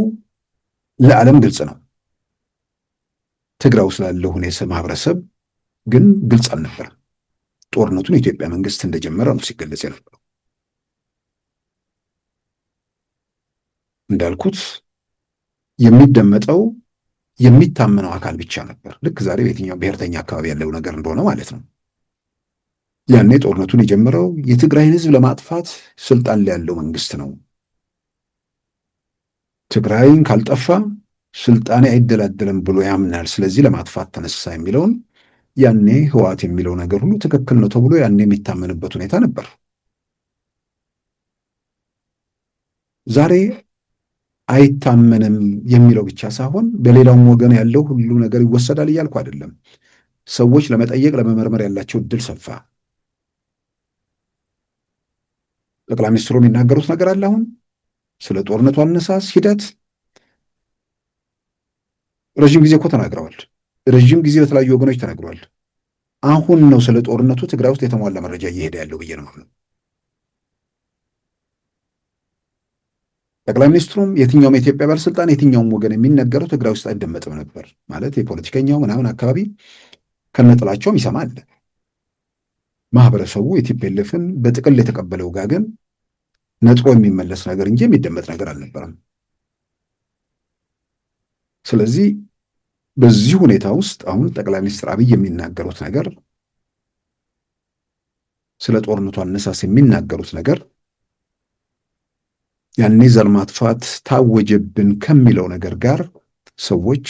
ለዓለም ግልጽ ነው። ትግራይ ውስጥ ላለው ሁኔታ ማህበረሰብ ግን ግልጽ አልነበረም። ጦርነቱን የኢትዮጵያ መንግስት እንደጀመረ ነው ሲገለጽ የነበረው። እንዳልኩት የሚደመጠው የሚታመነው አካል ብቻ ነበር። ልክ ዛሬ በየትኛው ብሔርተኛ አካባቢ ያለው ነገር እንደሆነ ማለት ነው። ያኔ ጦርነቱን የጀመረው የትግራይን ህዝብ ለማጥፋት ስልጣን ላይ ያለው መንግስት ነው። ትግራይን ካልጠፋ ስልጣኔ አይደላደልም ብሎ ያምናል። ስለዚህ ለማጥፋት ተነሳ የሚለውን ያኔ ህወሓት የሚለው ነገር ሁሉ ትክክል ነው ተብሎ ያኔ የሚታመንበት ሁኔታ ነበር። ዛሬ አይታመንም የሚለው ብቻ ሳይሆን በሌላውም ወገን ያለው ሁሉ ነገር ይወሰዳል እያልኩ አይደለም። ሰዎች ለመጠየቅ ለመመርመር ያላቸው እድል ሰፋ። ጠቅላይ ሚኒስትሩ የሚናገሩት ነገር አለ። አሁን ስለ ጦርነቱ አነሳስ ሂደት ረዥም ጊዜ እኮ ተናግረዋል። ረዥም ጊዜ በተለያዩ ወገኖች ተናግረዋል። አሁን ነው ስለ ጦርነቱ ትግራይ ውስጥ የተሟላ መረጃ እየሄደ ያለው ብዬ ነው። ጠቅላይ ሚኒስትሩም የትኛውም የኢትዮጵያ ባለስልጣን የትኛውም ወገን የሚነገረው ትግራይ ውስጥ አይደመጥም ነበር ማለት የፖለቲከኛው ምናምን አካባቢ ከነጥላቸውም ይሰማል። ማህበረሰቡ የቲፒኤልኤፍን በጥቅል የተቀበለው ጋር ግን ነጥሮ የሚመለስ ነገር እንጂ የሚደመጥ ነገር አልነበረም። ስለዚህ በዚህ ሁኔታ ውስጥ አሁን ጠቅላይ ሚኒስትር አብይ የሚናገሩት ነገር ስለ ጦርነቱ አነሳስ የሚናገሩት ነገር ያኔ ዘር ማጥፋት ታወጀብን ከሚለው ነገር ጋር ሰዎች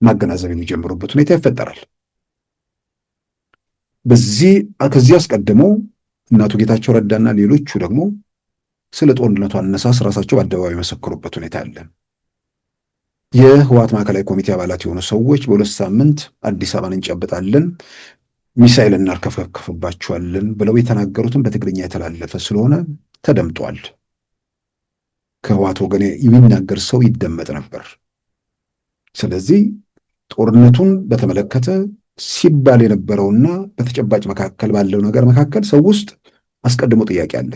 ማገናዘብ የሚጀምሩበት ሁኔታ ይፈጠራል። ከዚህ አስቀድሞ እናቱ ጌታቸው ረዳና ሌሎቹ ደግሞ ስለ ጦርነቱ አነሳስ ራሳቸው በአደባባይ የመሰከሩበት ሁኔታ አለ። የህወሓት ማዕከላዊ ኮሚቴ አባላት የሆኑ ሰዎች በ2 ሳምንት አዲስ አበባን እንጨብጣለን፣ ሚሳኤል እናርከፈከፍባቸዋለን ብለው የተናገሩትን በትግርኛ የተላለፈ ስለሆነ ተደምጧል። ከህወሓት ወገን የሚናገር ሰው ይደመጥ ነበር። ስለዚህ ጦርነቱን በተመለከተ ሲባል የነበረውና በተጨባጭ መካከል ባለው ነገር መካከል ሰው ውስጥ አስቀድሞ ጥያቄ አለ።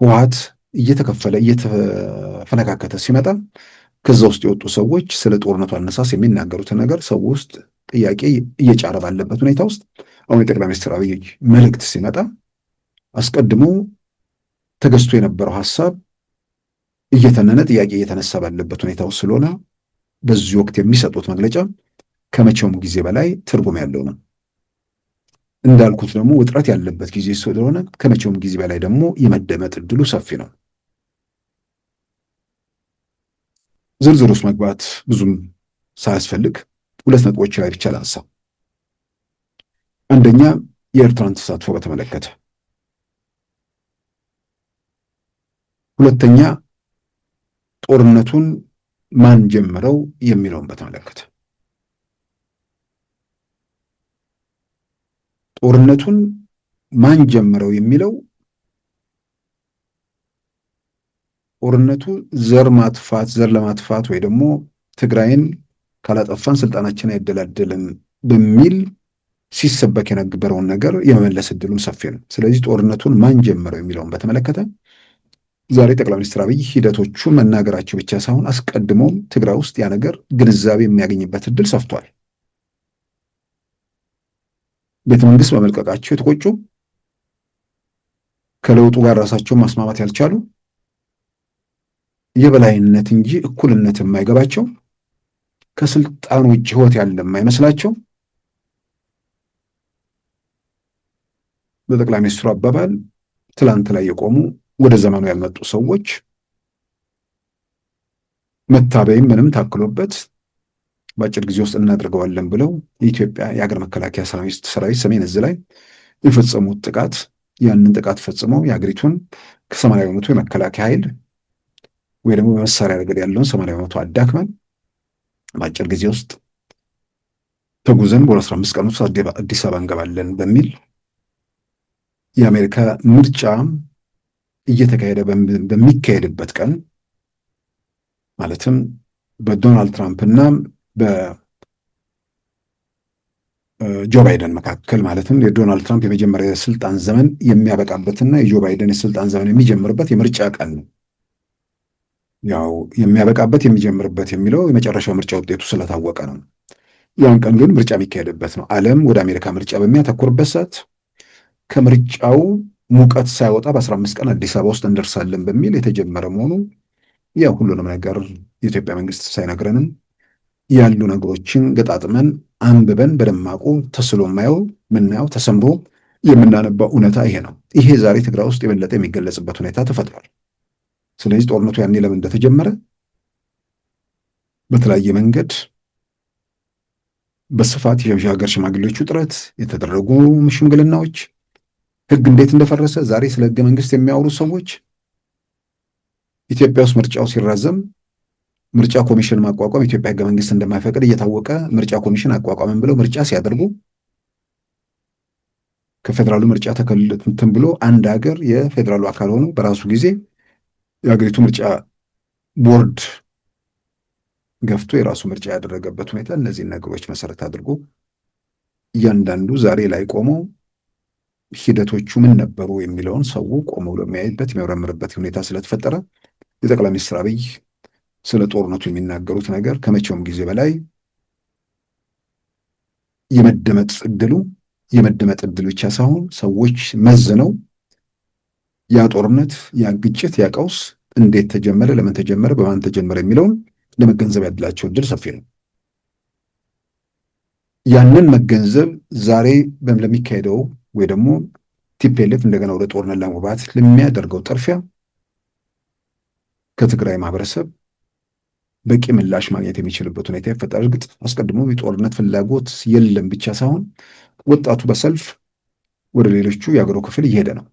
ህወሓት እየተከፈለ እየተፈነካከተ ሲመጣ ከዛ ውስጥ የወጡ ሰዎች ስለ ጦርነቱ አነሳስ የሚናገሩትን ነገር ሰው ውስጥ ጥያቄ እየጫረ ባለበት ሁኔታ ውስጥ አሁን የጠቅላይ ሚኒስትር አብይ መልእክት ሲመጣ አስቀድሞ ተገዝቶ የነበረው ሐሳብ እየተነነ ጥያቄ እየተነሳ ባለበት ሁኔታ ውስጥ ስለሆነ በዚህ ወቅት የሚሰጡት መግለጫ ከመቼውም ጊዜ በላይ ትርጉም ያለው ነው። እንዳልኩት ደግሞ ውጥረት ያለበት ጊዜ ስለሆነ ከመቼውም ጊዜ በላይ ደግሞ የመደመጥ እድሉ ሰፊ ነው። ዝርዝር ውስጥ መግባት ብዙም ሳያስፈልግ 2 ነጥቦች ላይ ብቻ ላንሳ። አንደኛ የኤርትራን ተሳትፎ በተመለከተ፣ ሁለተኛ ጦርነቱን ማን ጀመረው የሚለውን በተመለከተ። ጦርነቱን ማን ጀመረው የሚለው ጦርነቱ ዘር ለማጥፋት ወይ ደግሞ ትግራይን ካላጠፋን ስልጣናችን አይደላደልም በሚል ሲሰበክ የነበረውን ነገር የመመለስ እድሉን ሰፊ ነው። ስለዚህ ጦርነቱን ማን ጀመረው የሚለውን በተመለከተ ዛሬ ጠቅላይ ሚኒስትር አብይ ሂደቶቹን መናገራቸው ብቻ ሳይሆን አስቀድሞም ትግራይ ውስጥ ያ ነገር ግንዛቤ የሚያገኝበት እድል ሰፍቷል። ቤተ መንግስት በመልቀቃቸው የተቆጩ፣ ከለውጡ ጋር ራሳቸውን ማስማማት ያልቻሉ፣ የበላይነት እንጂ እኩልነት የማይገባቸው፣ ከስልጣን ውጭ ህይወት ያለ የማይመስላቸው በጠቅላይ ሚኒስትሩ አባባል ትላንት ላይ የቆሙ ወደ ዘመኑ ያልመጡ ሰዎች መታበይም ምንም ታክሎበት በአጭር ጊዜ ውስጥ እናደርገዋለን ብለው የኢትዮጵያ የሀገር መከላከያ ሰራዊት ሰሜን እዝ ላይ የፈጸሙት ጥቃት፣ ያንን ጥቃት ፈጽመው የሀገሪቱን ከ80 በመቶ የመከላከያ ኃይል ወይ ደግሞ በመሳሪያ ረገድ ያለውን 80 በመቶ አዳክመን በአጭር ጊዜ ውስጥ ተጉዘን በ15 ቀን ውስጥ አዲስ አበባ እንገባለን በሚል የአሜሪካ ምርጫ እየተካሄደ በሚካሄድበት ቀን ማለትም በዶናልድ ትራምፕ እና በጆ ባይደን መካከል ማለትም የዶናልድ ትራምፕ የመጀመሪያ የስልጣን ዘመን የሚያበቃበትና የጆ ባይደን የስልጣን ዘመን የሚጀምርበት የምርጫ ቀን ነው። ያው የሚያበቃበት የሚጀምርበት የሚለው የመጨረሻው ምርጫ ውጤቱ ስለታወቀ ነው። ያን ቀን ግን ምርጫ የሚካሄድበት ነው። ዓለም ወደ አሜሪካ ምርጫ በሚያተኩርበት ሰዓት ከምርጫው ሙቀት ሳይወጣ በ15 ቀን አዲስ አበባ ውስጥ እንደርሳለን በሚል የተጀመረ መሆኑ ያው ሁሉንም ነገር የኢትዮጵያ መንግስት ሳይነግረንም ያሉ ነገሮችን ገጣጥመን አንብበን በደማቁ ተስሎ ምናየው ተሰምሮ የምናነባው እውነታ ይሄ ነው። ይሄ ዛሬ ትግራይ ውስጥ የበለጠ የሚገለጽበት ሁኔታ ተፈጥሯል። ስለዚህ ጦርነቱ ያኔ ለምን እንደተጀመረ በተለያየ መንገድ በስፋት የሀገር ሽማግሌዎቹ ጥረት የተደረጉ ሽምግልናዎች፣ ህግ እንዴት እንደፈረሰ ዛሬ ስለ ህገ መንግስት የሚያወሩ ሰዎች ኢትዮጵያ ውስጥ ምርጫው ሲራዘም ምርጫ ኮሚሽን ማቋቋም ኢትዮጵያ ህገ መንግስት እንደማይፈቅድ እየታወቀ ምርጫ ኮሚሽን አቋቋምን ብለው ምርጫ ሲያደርጉ ከፌዴራሉ ምርጫ ተከልትን ብሎ አንድ ሀገር የፌዴራሉ አካል ሆኖ በራሱ ጊዜ የሀገሪቱ ምርጫ ቦርድ ገፍቶ የራሱ ምርጫ ያደረገበት ሁኔታ እነዚህን ነገሮች መሰረት አድርጎ እያንዳንዱ ዛሬ ላይ ቆሞ ሂደቶቹ ምን ነበሩ የሚለውን ሰው ቆሞ ብሎ የሚያይበት የሚመረምርበት ሁኔታ ስለተፈጠረ የጠቅላይ ሚኒስትር አብይ ስለ ጦርነቱ የሚናገሩት ነገር ከመቼውም ጊዜ በላይ የመደመጥ እድሉ ብቻ ሳይሆን ሰዎች መዝነው ያ ጦርነት፣ ያ ግጭት፣ ያ ቀውስ እንዴት ተጀመረ፣ ለምን ተጀመረ፣ በማን ተጀመረ የሚለውን ለመገንዘብ ያላቸው እድል ሰፊ ነው። ያንን መገንዘብ ዛሬ ለሚካሄደው ወይ ደግሞ ቲፒኤልኤፍ እንደገና ወደ ጦርነት ለመግባት ለሚያደርገው ጥርፊያ ከትግራይ ማህበረሰብ በቂ ምላሽ ማግኘት የሚችልበት ሁኔታ ይፈጠራል። እርግጥ አስቀድሞ የጦርነት ፍላጎት የለም ብቻ ሳይሆን ወጣቱ በሰልፍ ወደ ሌሎቹ የአገሩ ክፍል እየሄደ ነው።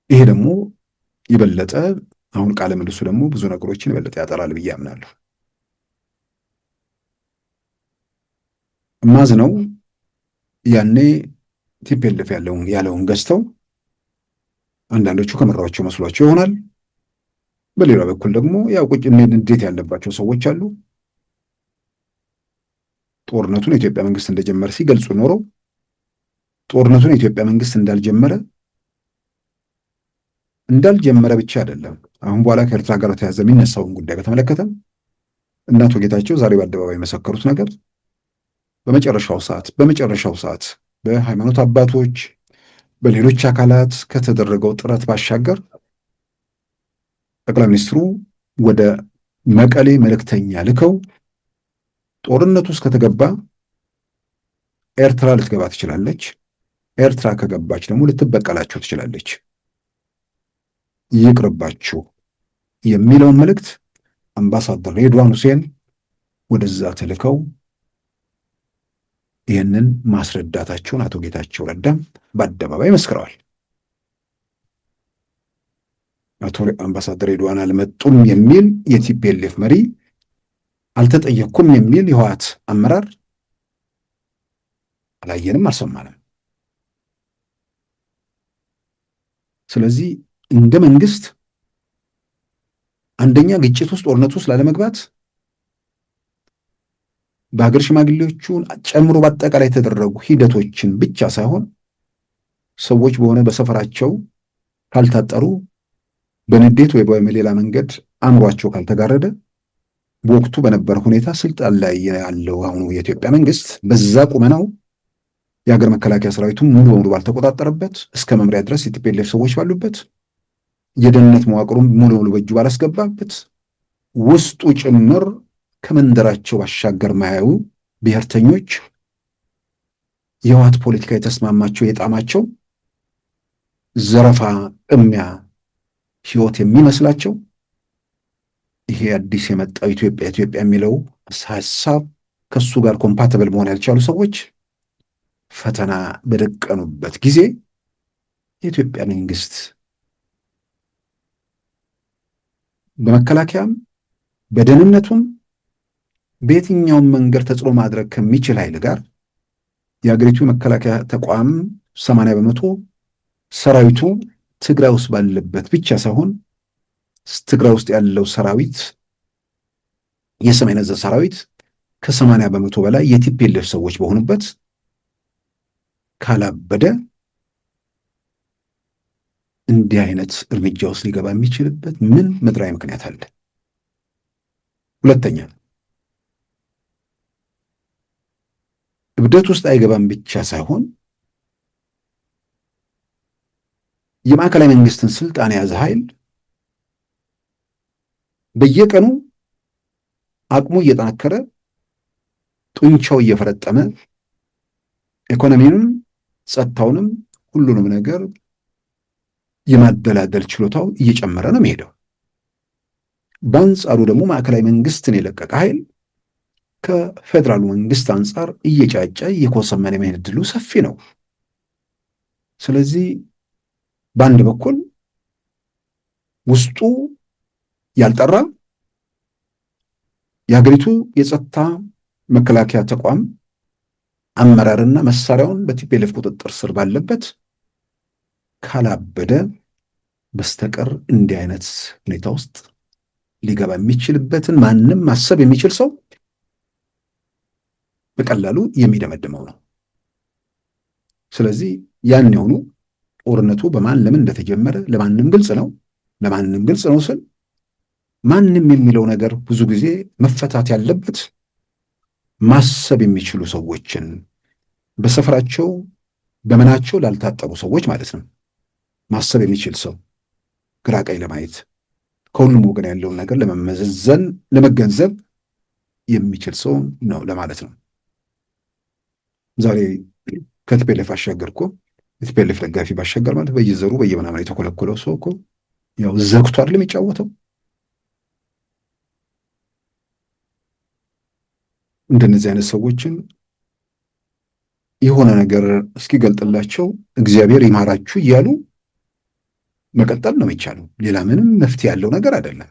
ይሄ ደግሞ የበለጠ አሁን ቃለ ምልሱ ደግሞ ብዙ ነገሮችን የበለጠ ያጠራል ብዬ አምናለሁ። ማዝነው ያኔ ቲፒኤልኤፍ ያለውን ገዝተው አንዳንዶቹ ከመራቸው መስሏቸው ይሆናል። በሌላ በኩል ደግሞ ያው ቁጭ እንዴት ያለባቸው ሰዎች አሉ። ጦርነቱን የኢትዮጵያ መንግስት እንደጀመረ ሲገልጹ ኖረው ጦርነቱን የኢትዮጵያ መንግስት እንዳልጀመረ ብቻ አይደለም። አሁን በኋላ ከኤርትራ ጋር ተያዘ የሚነሳውን ጉዳይ ከተመለከተ እና አቶ ጌታቸው ዛሬ በአደባባይ የመሰከሩት ነገር በመጨረሻው ሰዓት በሃይማኖት አባቶች በሌሎች አካላት ከተደረገው ጥረት ባሻገር ጠቅላይ ሚኒስትሩ ወደ መቀሌ መልእክተኛ ልከው ጦርነቱ ውስጥ ከተገባ ኤርትራ ልትገባ ትችላለች፣ ኤርትራ ከገባች ደግሞ ልትበቀላቸው ትችላለች፣ ይቅርባችሁ የሚለውን መልእክት አምባሳደር ሬድዋን ሁሴን ወደዛ ተልከው ይህንን ማስረዳታቸውን አቶ ጌታቸው ረዳም በአደባባይ መስክረዋል። አቶ አምባሳደር ሬድዋን አልመጡም የሚል የቲፒኤልኤፍ መሪ፣ አልተጠየኩም የሚል የህወሓት አመራር አላየንም፣ አልሰማንም። ስለዚህ እንደ መንግስት አንደኛ ግጭት ውስጥ ጦርነት ውስጥ ላለመግባት በሀገር ሽማግሌዎቹን ጨምሮ በአጠቃላይ የተደረጉ ሂደቶችን ብቻ ሳይሆን ሰዎች በሆነ በሰፈራቸው ካልታጠሩ በንዴት ወይ በሌላ መንገድ አእምሯቸው ካልተጋረደ በወቅቱ በነበረ ሁኔታ ስልጣን ላይ ያለው አሁኑ የኢትዮጵያ መንግስት በዛ ቁመናው የሀገር መከላከያ ሰራዊቱን ሙሉ በሙሉ ባልተቆጣጠረበት እስከ መምሪያ ድረስ የቲፒኤልኤፍ ሰዎች ባሉበት የደህንነት መዋቅሩን ሙሉ በሙሉ በእጁ ባላስገባበት ውስጡ ጭምር ከመንደራቸው ባሻገር ማያዩ ብሔርተኞች የህወሓት ፖለቲካ የተስማማቸው የጣማቸው ዘረፋ፣ ቅሚያ ህይወት የሚመስላቸው ይሄ አዲስ የመጣው ኢትዮጵያ የሚለው ሀሳብ ከሱ ጋር ኮምፓቲብል መሆን ያልቻሉ ሰዎች ፈተና በደቀኑበት ጊዜ የኢትዮጵያ መንግስት በመከላከያም በደህንነቱም በየትኛውም መንገድ ተጽዕኖ ማድረግ ከሚችል ኃይል ጋር የሀገሪቱ መከላከያ ተቋም 80% ሰራዊቱ ትግራይ ውስጥ ባለበት ብቻ ሳይሆን ትግራይ ውስጥ ያለው ሰራዊት የሰሜን ዕዝ ሰራዊት ከ80% በላይ የቲፒኤልኤፍ ሰዎች በሆኑበት ካላበደ እንዲህ አይነት እርምጃ ውስጥ ሊገባ የሚችልበት ምን ምድራዊ ምክንያት አለ? ሁለተኛ እብደት ውስጥ አይገባም ብቻ ሳይሆን የማዕከላዊ መንግስትን ስልጣን የያዘ ኃይል በየቀኑ አቅሙ እየጠነከረ ጡንቻው እየፈረጠመ ኢኮኖሚንም ጸጥታውንም ሁሉንም ነገር የማደላደል ችሎታው እየጨመረ ነው የሚሄደው። በአንጻሩ ደግሞ ማዕከላዊ መንግስትን የለቀቀ ኃይል ከፌዴራሉ መንግስት አንጻር እየጫጨ እየኮሰመነ የመሄድ ዕድሉ ሰፊ ነው። ስለዚህ በአንድ በኩል ውስጡ ያልጠራ የሀገሪቱ የጸጥታ መከላከያ ተቋም አመራርና መሳሪያውን በቲፒኤልኤፍ ቁጥጥር ስር ባለበት ካላበደ በስተቀር እንዲህ አይነት ሁኔታ ውስጥ ሊገባ የሚችልበትን ማንም ማሰብ የሚችል ሰው በቀላሉ የሚደመድመው ነው። ስለዚህ ያን የሆኑ ጦርነቱ በማን ለምን እንደተጀመረ ለማንም ግልጽ ነው። ለማንም ግልጽ ነው ስል ማንም የሚለው ነገር ብዙ ጊዜ መፈታት ያለበት ማሰብ የሚችሉ ሰዎችን በሰፈራቸው በምናቸው ላልታጠቡ ሰዎች ማለት ነው። ማሰብ የሚችል ሰው ግራ ቀኝ ለማየት ከሁሉም ወገን ያለውን ነገር ለመመዘን ለመገንዘብ የሚችል ሰው ነው ለማለት ነው። ዛሬ ከቲፒኤልኤፍ አሻገር እኮ የቲፒኤልኤፍ ደጋፊ ባሻገር ማለት በየዘሩ በየምናምን የተኮለኮለው ሰው እኮ ያው ዘግቶ አይደለም የሚጫወተው። እንደነዚህ አይነት ሰዎችን የሆነ ነገር እስኪገልጥላቸው እግዚአብሔር ይማራችሁ እያሉ መቀጠል ነው የሚቻለው። ሌላ ምንም መፍትሄ ያለው ነገር አይደለም።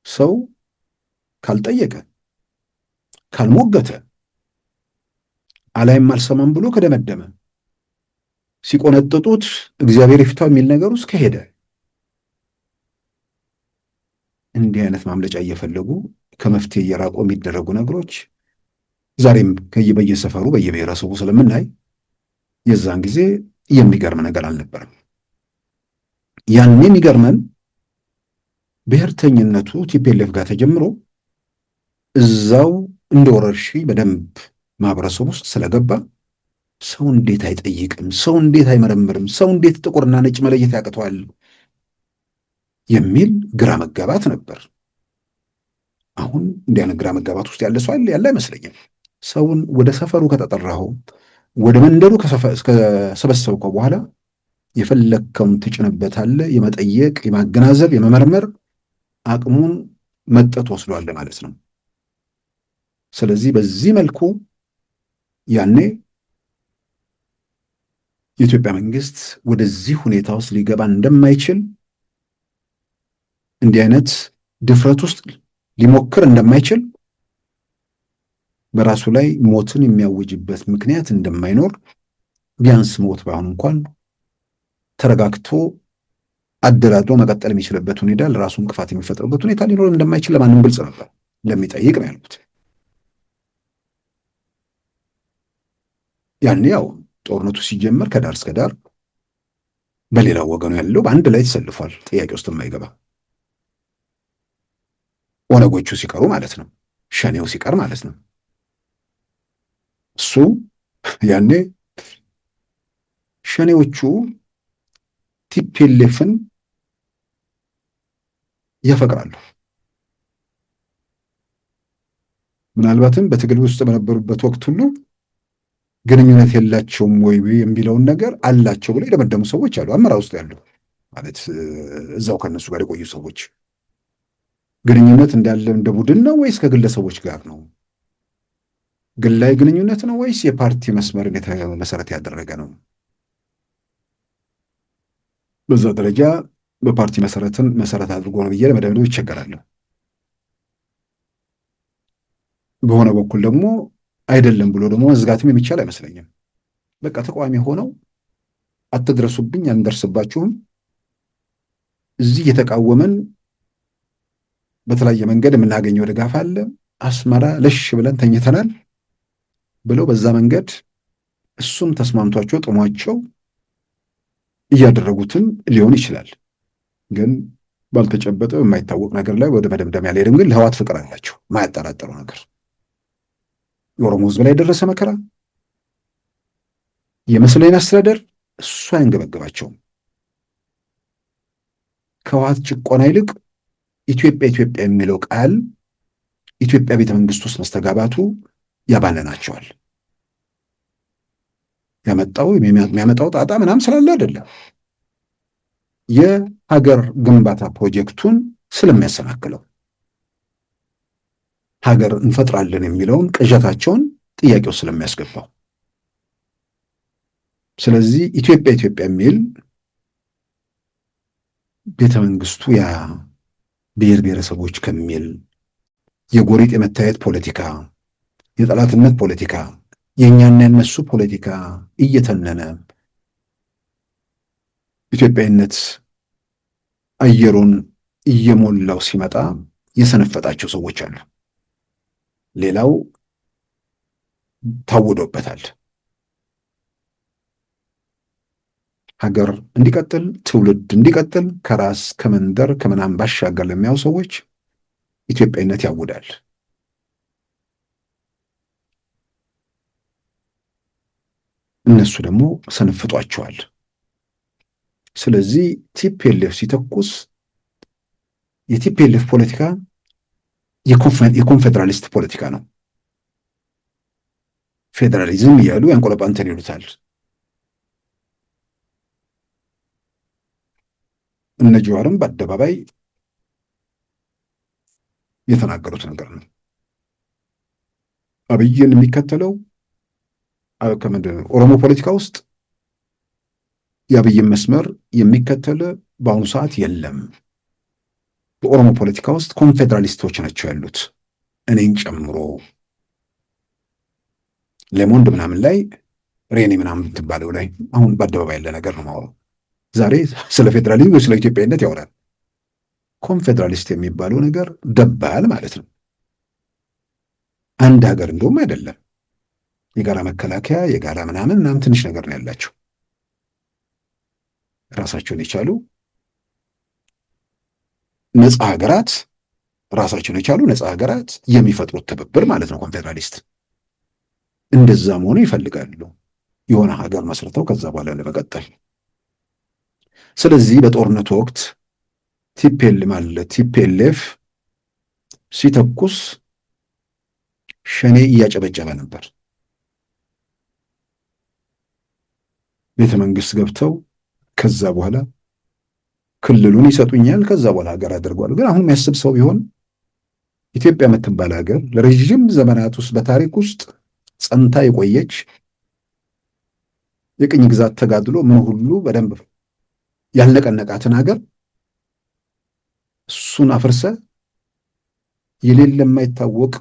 ሰው ካልጠየቀ፣ ካልሞገተ፣ አላይም አልሰማም ብሎ ከደመደመ፣ ሲቆነጥጡት እግዚአብሔር ይፍታው የሚል ነገር ውስጥ ከሄደ እንዲህ አይነት ማምለጫ እየፈለጉ ከመፍትሄ እየራቁ የሚደረጉ ነገሮች ዛሬም በየሰፈሩ በየብሔረሰቡ ስለምናይ የዛን ጊዜ የሚገርም ነገር አልነበረም። ያን የሚገርመን ብሔርተኝነቱ ቲፒኤልኤፍ ጋር ተጀምሮ እዛው እንደ ወረርሽኝ በደንብ ማህበረሰቡ ውስጥ ስለገባ ሰው እንዴት አይጠይቅም? ሰው እንዴት አይመረምርም? ሰው እንዴት ጥቁርና ነጭ መለየት ያቅተዋል? የሚል ግራ መጋባት ነበር። አሁን እንዲህ አይነት ግራ መጋባት ውስጥ ያለ ሰው ያለ አይመስለኝም። ሰውን ወደ ሰፈሩ ከተጠራኸው ወደ መንደሩ ከሰበሰብከው በኋላ የፈለግከውን ትጭንበታለህ። የመጠየቅ የማገናዘብ የመመርመር አቅሙን መጠጥ ወስዷል ማለት ነው። ስለዚህ በዚህ መልኩ ያኔ የኢትዮጵያ መንግስት ወደዚህ ሁኔታ ውስጥ ሊገባ እንደማይችል እንዲህ አይነት ድፍረት ውስጥ ሊሞክር እንደማይችል በራሱ ላይ ሞትን የሚያውጅበት ምክንያት እንደማይኖር ቢያንስ ሞት ባይሆን እንኳን ተረጋግቶ አደራድሮ መቀጠል የሚችልበት ሁኔታ ለራሱ እንቅፋት የሚፈጥርበት ሁኔታ ሊኖር እንደማይችል ለማንም ግልጽ ነበር። ለሚጠይቅ ነው ያልኩት። ያኔ ያው ጦርነቱ ሲጀመር ከዳር እስከ ዳር በሌላው ወገኑ ያለው በአንድ ላይ ተሰልፏል። ጥያቄ ውስጥ የማይገባ ኦነጎቹ ሲቀሩ ማለት ነው፣ ሸኔው ሲቀር ማለት ነው። እሱ ያኔ ሸኔዎቹ ቲፒኤልኤፍን ያፈቅራሉ። ምናልባትም በትግል ውስጥ በነበሩበት ወቅት ሁሉ ግንኙነት የላቸውም ወይ የሚለውን ነገር አላቸው ብለው የደመደሙ ሰዎች አሉ። አመራር ውስጥ ያሉ ማለት እዛው ከነሱ ጋር የቆዩ ሰዎች ግንኙነት እንዳለ እንደ ቡድን ነው ወይስ ከግለሰቦች ጋር ነው? ግላዊ ግንኙነት ነው ወይስ የፓርቲ መስመርን መሰረት ያደረገ ነው? በዛ ደረጃ በፓርቲ መሰረት አድርጎ ነው ብዬ ለመደምደም ይቸገራለሁ። በሆነ በኩል ደግሞ አይደለም ብሎ ደግሞ መዝጋትም የሚቻል አይመስለኝም። በቃ ተቃዋሚ ሆነው አትድረሱብኝ፣ አንደርስባችሁም፣ እዚህ የተቃወመን በተለያየ መንገድ የምናገኘው ድጋፍ አለ፣ አስመራ ለሽ ብለን ተኝተናል ብለው በዛ መንገድ እሱም ተስማምቷቸው ጥሟቸው እያደረጉትም ሊሆን ይችላል። ግን ባልተጨበጠ የማይታወቅ ነገር ላይ ወደ መደምደሚያ ሊሄድም ግን ለህዋት ፍቅር አላቸው። ማያጠራጠሩ ነገር የኦሮሞ ህዝብ ላይ የደረሰ መከራ፣ የመስለኝ አስተዳደር እሱ አያንገበግባቸውም። ከህወሓት ጭቆና ይልቅ ኢትዮጵያ ኢትዮጵያ የሚለው ቃል ኢትዮጵያ ቤተ መንግስት ውስጥ መስተጋባቱ ያባነናቸዋል። የሚያመጣው ጣጣ ምናምን ስላለ አይደለም፣ የሀገር ግንባታ ፕሮጀክቱን ስለሚያሰናክለው ሀገር እንፈጥራለን የሚለውን ቅዠታቸውን ጥያቄው ስለሚያስገባው። ስለዚህ ኢትዮጵያ ኢትዮጵያ የሚል ቤተ መንግስቱ ያ ብሔር ብሔረሰቦች ከሚል የጎሪጥ የመታየት ፖለቲካ፣ የጠላትነት ፖለቲካ፣ የእኛና የነሱ ፖለቲካ እየተነነ ኢትዮጵያዊነት አየሩን እየሞላው ሲመጣ የሰነፈጣቸው ሰዎች አሉ። ሌላው ታውዶበታል። ሀገር እንዲቀጥል፣ ትውልድ እንዲቀጥል ከራስ ከመንደር ከምናምን ባሻገር ለሚያዩ ሰዎች ኢትዮጵያዊነት ያውዳል። እነሱ ደግሞ ሰነፍጧቸዋል። ስለዚህ ቲፒኤልኤፍ ሲተኩስ የቲፒኤልኤፍ ፖለቲካ የኮንፌዴራሊስት ፖለቲካ ነው። ፌዴራሊዝም እያሉ ያንቆለጳንተን ይሉታል። እነ ጀዋርም በአደባባይ የተናገሩት ነገር ነው። አብይን የሚከተለው ኦሮሞ ፖለቲካ ውስጥ የአብይን መስመር የሚከተል በአሁኑ ሰዓት የለም። በኦሮሞ ፖለቲካ ውስጥ ኮንፌዴራሊስቶች ናቸው ያሉት፣ እኔን ጨምሮ። ሌሞንድ ምናምን ላይ ሬኔ ምናምን ብትባለው ላይ አሁን በአደባባይ ያለ ነገር ነው ማወራው። ዛሬ ስለ ፌዴራሊዝም ወይ ስለ ኢትዮጵያዊነት ያወራል። ኮንፌዴራሊስት የሚባለው ነገር ደባል ማለት ነው። አንድ ሀገር እንደውም አይደለም። የጋራ መከላከያ የጋራ ምናምን ትንሽ ነገር ነው ያላቸው። ራሳቸውን የቻሉ ነፃ ሀገራት፣ ራሳቸውን የቻሉ ነፃ ሀገራት የሚፈጥሩት ትብብር ማለት ነው ኮንፌዴራሊስት። እንደዛ መሆኑ ይፈልጋሉ፣ የሆነ ሀገር መስርተው ከዛ በኋላ ለመቀጠል። ስለዚህ በጦርነቱ ወቅት ቲፒኤልኤፍ ሲተኩስ ሸኔ እያጨበጨበ ነበር። ቤተ መንግስት ገብተው ከዛ በኋላ ክልሉን ይሰጡኛል፣ ከዛ በኋላ ሀገር አድርጓል። ግን አሁን የሚያስብ ሰው ቢሆን ኢትዮጵያ የምትባል ሀገር ለረዥም ዘመናት ውስጥ በታሪክ ውስጥ ጸንታ የቆየች የቅኝ ግዛት ተጋድሎ ምን ሁሉ በደንብ ያልነቀነቃትን ሀገር እሱን አፍርሰ የሌለ የማይታወቅ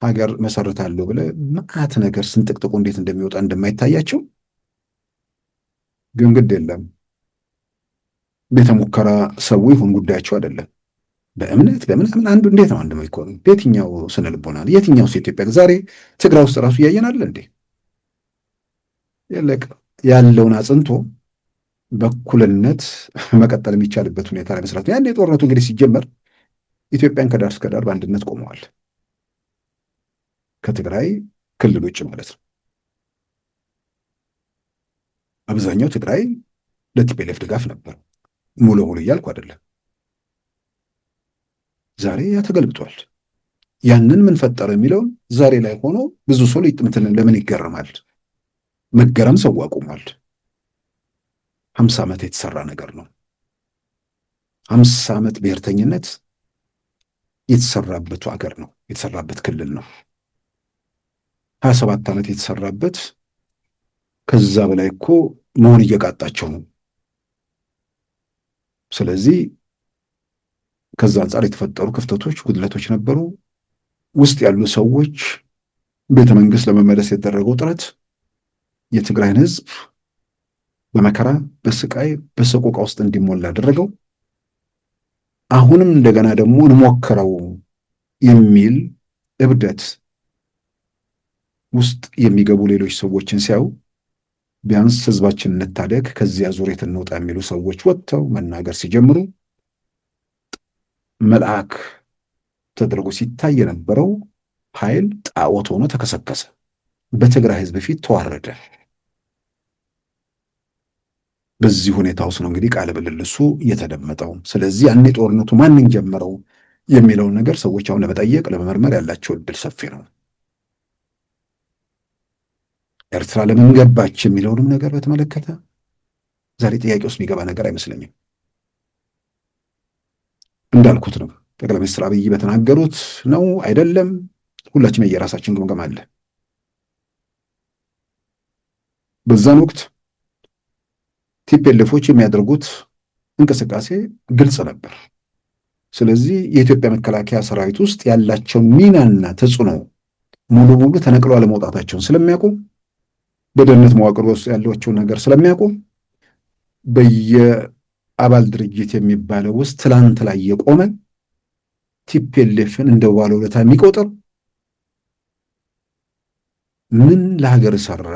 ሀገር መሰረታለሁ ብለ መዓት ነገር ስንጥቅጥቁ እንዴት እንደሚወጣ እንደማይታያቸው ግን ግድ የለም። ቤተ ሙከራ ሰው ይሁን ጉዳያቸው አይደለም። በእምነት በምናምን አንዱ እንዴት ነው አንድ ማይኮን በየትኛው ስነ ልቦና የትኛው ኢትዮጵያ ዛሬ ትግራይ ውስጥ ራሱ እያየናል እንዴ? ያለውን አጽንቶ በኩልነት መቀጠል የሚቻልበት ሁኔታ ላይ መስራት ነው። ያን የጦርነቱ እንግዲህ ሲጀመር ኢትዮጵያን ከዳር እስከ ዳር በአንድነት ቆመዋል። ከትግራይ ክልል ውጭ ማለት ነው። አብዛኛው ትግራይ ለቲፒኤልኤፍ ድጋፍ ነበር። ሙሉ እያልኩ አይደለም። ዛሬ ያ ተገልብጧል። ያንን ምን ፈጠረ የሚለውን ዛሬ ላይ ሆኖ ብዙ ሰው ለምን ይገረማል? መገረም ሰው አቁሟል። 50 ዓመት የተሰራ ነገር ነው። 50 ዓመት ብሔርተኝነት የተሰራበት ሀገር ነው፣ የተሰራበት ክልል ነው። 27 ዓመት የተሰራበት ከዛ በላይ እኮ መሆን እየቃጣቸው ነው። ስለዚህ ከዛ አንጻር የተፈጠሩ ክፍተቶች፣ ጉድለቶች ነበሩ። ውስጥ ያሉ ሰዎች ቤተ መንግስት ለመመለስ የተደረገው ጥረት የትግራይን ህዝብ በመከራ በስቃይ በሰቆቃ ውስጥ እንዲሞላ አደረገው። አሁንም እንደገና ደግሞ እንሞክረው የሚል እብደት ውስጥ የሚገቡ ሌሎች ሰዎችን ሲያዩ ቢያንስ ህዝባችን እንታደግ ከዚያ ዙሪት እንውጣ የሚሉ ሰዎች ወጥተው መናገር ሲጀምሩ መልአክ ተደርጎ ሲታይ የነበረው ኃይል ጣዖት ሆኖ ተከሰከሰ። በትግራይ ህዝብ ፊት ተዋረደ። በዚህ ሁኔታ ውስጥ ነው እንግዲህ ቃለ ምልልሱ የተደመጠው። ስለዚህ ያኔ ጦርነቱ ማንን ጀመረው የሚለውን ነገር ሰዎች አሁን ለመጠየቅ ለመመርመር ያላቸው እድል ሰፊ ነው። ኤርትራ ለምን ገባች የሚለውንም ነገር በተመለከተ ዛሬ ጥያቄ ውስጥ የሚገባ ነገር አይመስለኝም። እንዳልኩት ነው፣ ጠቅላይ ሚኒስትር አብይ በተናገሩት ነው አይደለም፣ ሁላችንም የየራሳችን ግምገማ አለ። በዛን ወቅት ቲፒኤልኤፎች የሚያደርጉት እንቅስቃሴ ግልጽ ነበር። ስለዚህ የኢትዮጵያ መከላከያ ሰራዊት ውስጥ ያላቸውን ሚናና ተጽዕኖ ሙሉ ሙሉ ተነቅሎ አለመውጣታቸውን ስለሚያውቁ፣ በደህንነት መዋቅር ውስጥ ያላቸውን ነገር ስለሚያውቁ በየአባል ድርጅት የሚባለው ውስጥ ትላንት ላይ የቆመ ቲፒኤልኤፍን እንደ ባለውለታ የሚቆጥር ምን ለሀገር ሰራ፣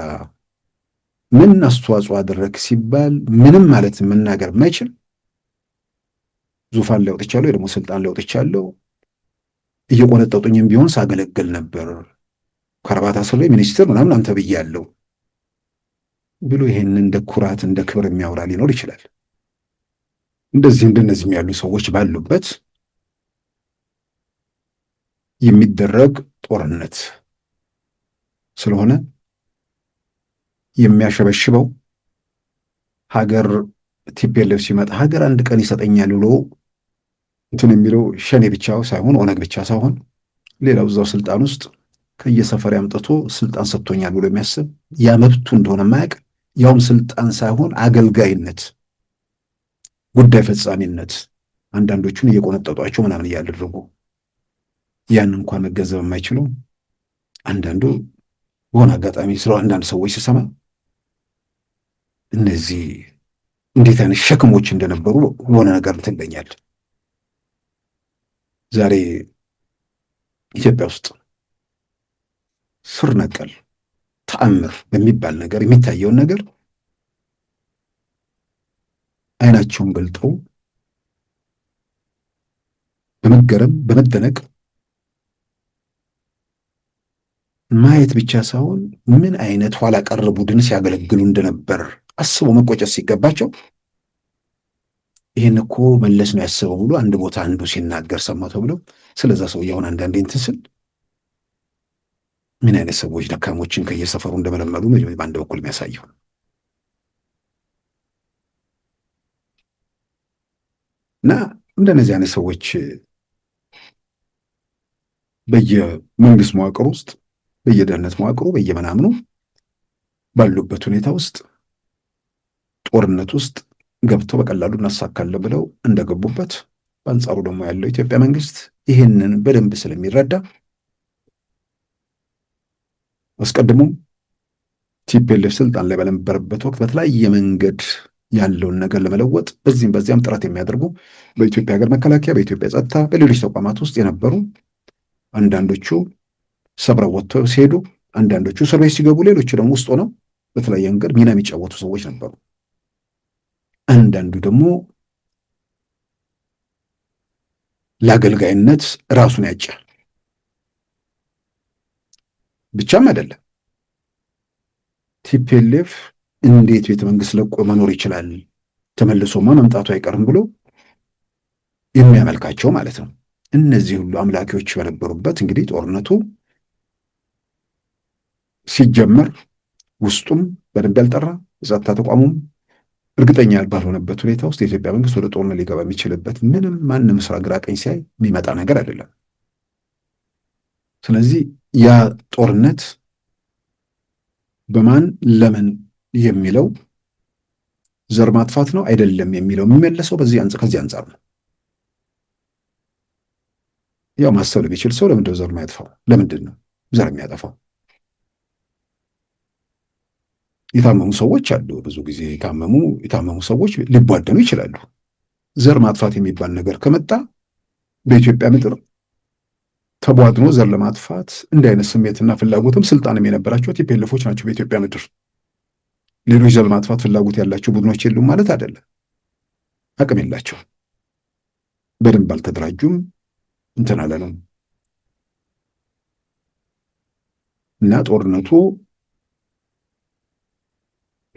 ምን አስተዋጽኦ አደረግ ሲባል ምንም ማለት መናገር የማይችል ዙፋን ላይ ወጥቻለሁ፣ ደግሞ ስልጣን ላይ ወጥቻለሁ፣ እየቆነጠጡኝም ቢሆን ሳገለግል ነበር፣ ከርባታ ስሬ ሚኒስትር ምናምን አንተ ብያለሁ ብሎ ይሄን እንደ ኩራት እንደ ክብር የሚያወራ ሊኖር ይችላል። እንደነዚህም ያሉ ሰዎች ባሉበት የሚደረግ ጦርነት ስለሆነ የሚያሸበሽበው ሀገር ቲፒኤልኤፍ ሲመጣ ሀገር አንድ ቀን ይሰጠኛል ብሎ እንትን የሚለው ሸኔ ብቻ ሳይሆን ኦነግ ብቻ ሳይሆን ሌላው እዛው ስልጣን ውስጥ ከየሰፈር ያምጥቶ ስልጣን ሰጥቶኛል ብሎ የሚያስብ ያ መብቱ እንደሆነ የማያውቅ ያውም ስልጣን ሳይሆን አገልጋይነት፣ ጉዳይ ፈጻሚነት አንዳንዶቹን እየቆነጠጧቸው ምናምን እያደረጉ ያን እንኳን መገንዘብ የማይችሉ አንዳንዱ በሆነ አጋጣሚ ስለ አንዳንድ ሰዎች ሲሰማ እነዚህ እንዴት አይነት ሸክሞች እንደነበሩ በሆነ ነገር ትገኛል። ዛሬ ኢትዮጵያ ውስጥ ስር ነቀል ተአምር በሚባል ነገር የሚታየውን ነገር አይናቸውን ገልጠው በመገረም በመደነቅ ማየት ብቻ ሳይሆን ምን አይነት ኋላ ቀር ቡድን ሲያገለግሉ እንደነበር አስበው መቆጨት ሲገባቸው ይሄን እኮ መለስ ነው ያስበው ብሎ አንድ ቦታ አንዱ ሲናገር ሰማሁ ተብሎ ስለዛ ሰው ያሁን አንዳንዴ እንትን ስል ምን አይነት ሰዎች ደካሞችን ከየሰፈሩ እንደመለመሉ በአንድ በኩል የሚያሳየው እና እንደነዚህ አይነት ሰዎች በየመንግስት መዋቅር ውስጥ በየደህንነት መዋቅሩ በየመናምኑ ባሉበት ሁኔታ ውስጥ ጦርነት ውስጥ ገብተው በቀላሉ እናሳካለን ብለው እንደገቡበት፣ በአንጻሩ ደግሞ ያለው ኢትዮጵያ መንግስት ይህንን በደንብ ስለሚረዳ አስቀድሞ ቲፒኤልኤፍ ስልጣን ላይ በነበረበት ወቅት በተለያየ መንገድ ያለውን ነገር ለመለወጥ በዚህም በዚያም ጥረት የሚያደርጉ በኢትዮጵያ ሀገር መከላከያ፣ በኢትዮጵያ ጸጥታ፣ በሌሎች ተቋማት ውስጥ የነበሩ አንዳንዶቹ ሰብረው ወጥተው ሲሄዱ፣ አንዳንዶቹ እስር ቤት ሲገቡ፣ ሌሎቹ ደግሞ ውስጥ ሆነው በተለያየ መንገድ ሚና የሚጫወቱ ሰዎች ነበሩ። አንዳንዱ ደግሞ ለአገልጋይነት ራሱን ያጨ ብቻም አይደለም። ቲፒኤልኤፍ እንዴት ቤተ መንግስት ለቆ መኖር ይችላል? ተመልሶማ መምጣቱ አይቀርም ብሎ የሚያመልካቸው ማለት ነው። እነዚህ ሁሉ አምላኪዎች በነበሩበት እንግዲህ ጦርነቱ ሲጀመር ውስጡም በደንብ ያልጠራ የጸጥታ ተቋሙም እርግጠኛ ባልሆነበት ሁኔታ ውስጥ የኢትዮጵያ መንግስት ወደ ጦርነት ሊገባ የሚችልበት ምንም ማንም ስራ ግራ ቀኝ ሲያይ የሚመጣ ነገር አይደለም። ስለዚህ ያ ጦርነት በማን ለምን የሚለው ዘር ማጥፋት ነው አይደለም የሚለው የሚመለሰው ከዚህ አንጻር ነው። ያው ማሰብ የሚችል ሰው ለምንድን ነው ዘር ማያጥፋው? ለምንድን ነው ዘር የሚያጠፋው? የታመሙ ሰዎች አሉ። ብዙ ጊዜ የታመሙ ሰዎች ሊቧደኑ ይችላሉ። ዘር ማጥፋት የሚባል ነገር ከመጣ በኢትዮጵያ ምድር ተቧድኖ ዘር ለማጥፋት እንዲህ አይነት ስሜትና ፍላጎትም ስልጣንም የነበራቸው ቲፒኤልኤፎች ናቸው በኢትዮጵያ ምድር። ሌሎች ዘር ማጥፋት ፍላጎት ያላቸው ቡድኖች የሉም ማለት አይደለም። አቅም የላቸውም፣ በደንብ አልተደራጁም፣ እንትን አለንም። እና ጦርነቱ